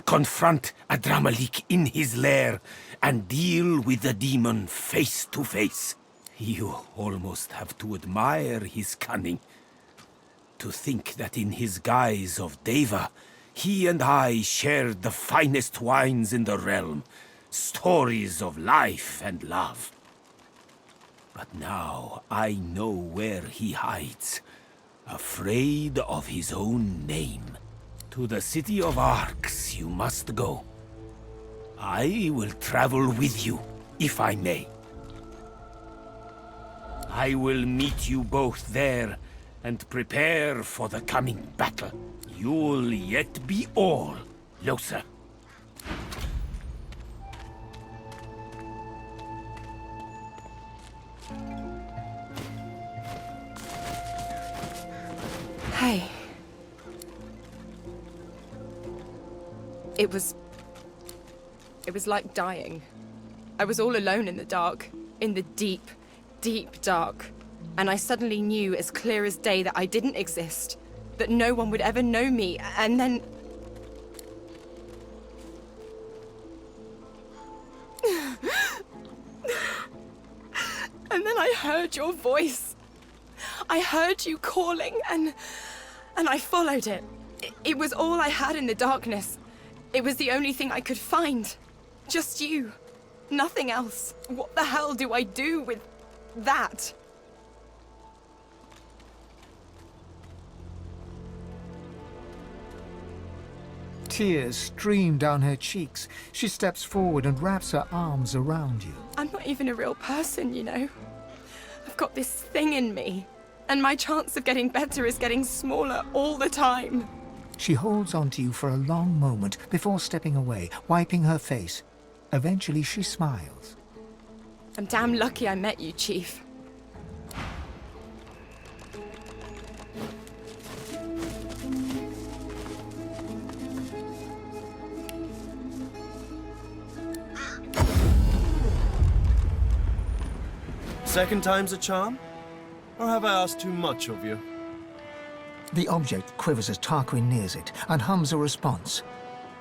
Confront Adramalik in his lair and deal with the demon face to face. You almost have to admire his cunning. To think that in his guise of Deva, he and I shared the finest wines in the realm, stories of life and love. But now I know where he hides, afraid of his own name. To the city of Arx you must go. I will travel with you, if I may. I will meet you both there and prepare for the coming battle. You'll yet be all, Losa. Hey. It was like dying. I was all alone in the dark, in the deep, deep dark. And I suddenly knew as clear as day that I didn't exist, that no one would ever know me, and then... And then I heard your voice. I heard you calling, and I followed it. It was all I had in the darkness. It was the only thing I could find. Just you. Nothing else. What the hell do I do with that? Tears stream down her cheeks. She steps forward and wraps her arms around you. I'm not even a real person, you know. I've got this thing in me, and my chance of getting better is getting smaller all the time. She holds onto you for a long moment before stepping away, wiping her face. Eventually she smiles. I'm damn lucky I met you, Chief. Second time's a charm? Or have I asked too much of you? The object quivers as Tarquin nears it and hums a response.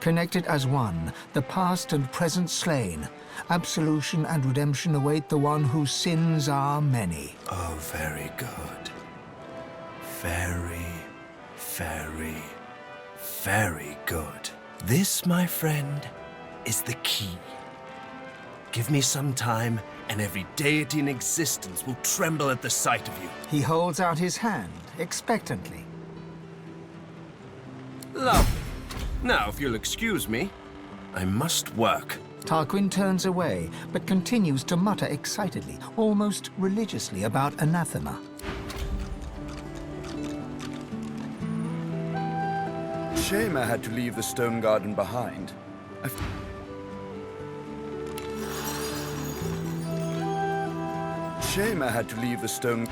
Connected as one, the past and present slain. Absolution and redemption await the one whose sins are many. Oh, very good. Very, very, very good. This, my friend, is the key. Give me some time, and every deity in existence will tremble at the sight of you. He holds out his hand, expectantly. Lovely. Now, if you'll excuse me, I must work. Tarquin turns away, but continues to mutter excitedly, almost religiously, about anathema. Shame I had to leave the stone garden behind. Shame I had to leave the stone...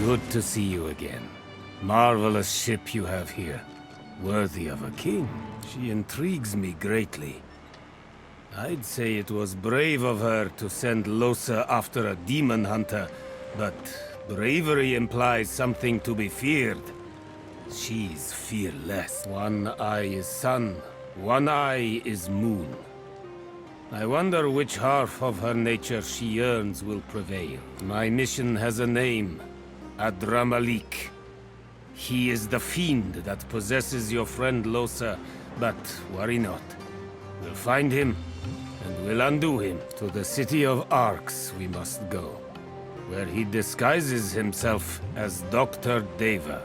Good to see you again. Marvelous ship you have here. Worthy of a king. She intrigues me greatly. I'd say it was brave of her to send Losa after a demon hunter, but bravery implies something to be feared. She's fearless. One eye is sun, one eye is moon. I wonder which half of her nature she yearns will prevail. My mission has a name. Adramalik. He is the fiend that possesses your friend Losa, but worry not. We'll find him, and will undo him. To the city of Arx we must go, where he disguises himself as Dr. Deva.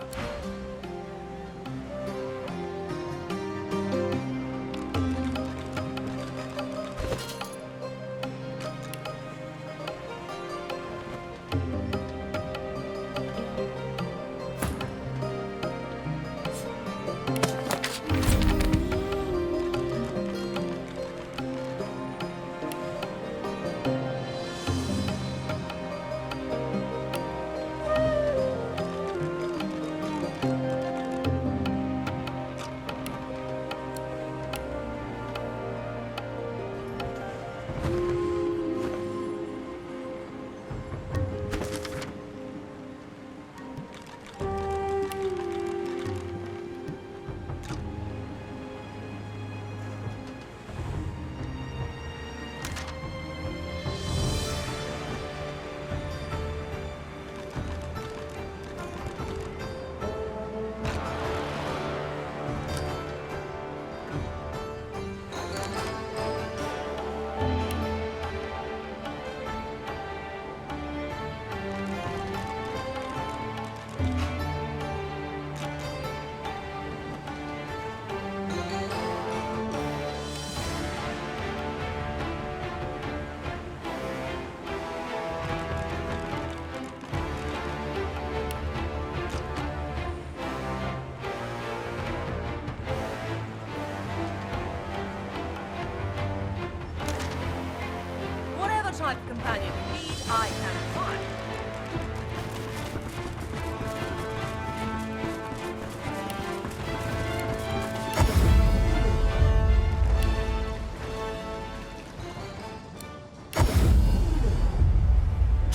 Whatever type of companion you need, I can find.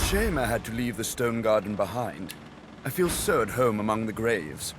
Shame I had to leave the stone garden behind. I feel so at home among the graves.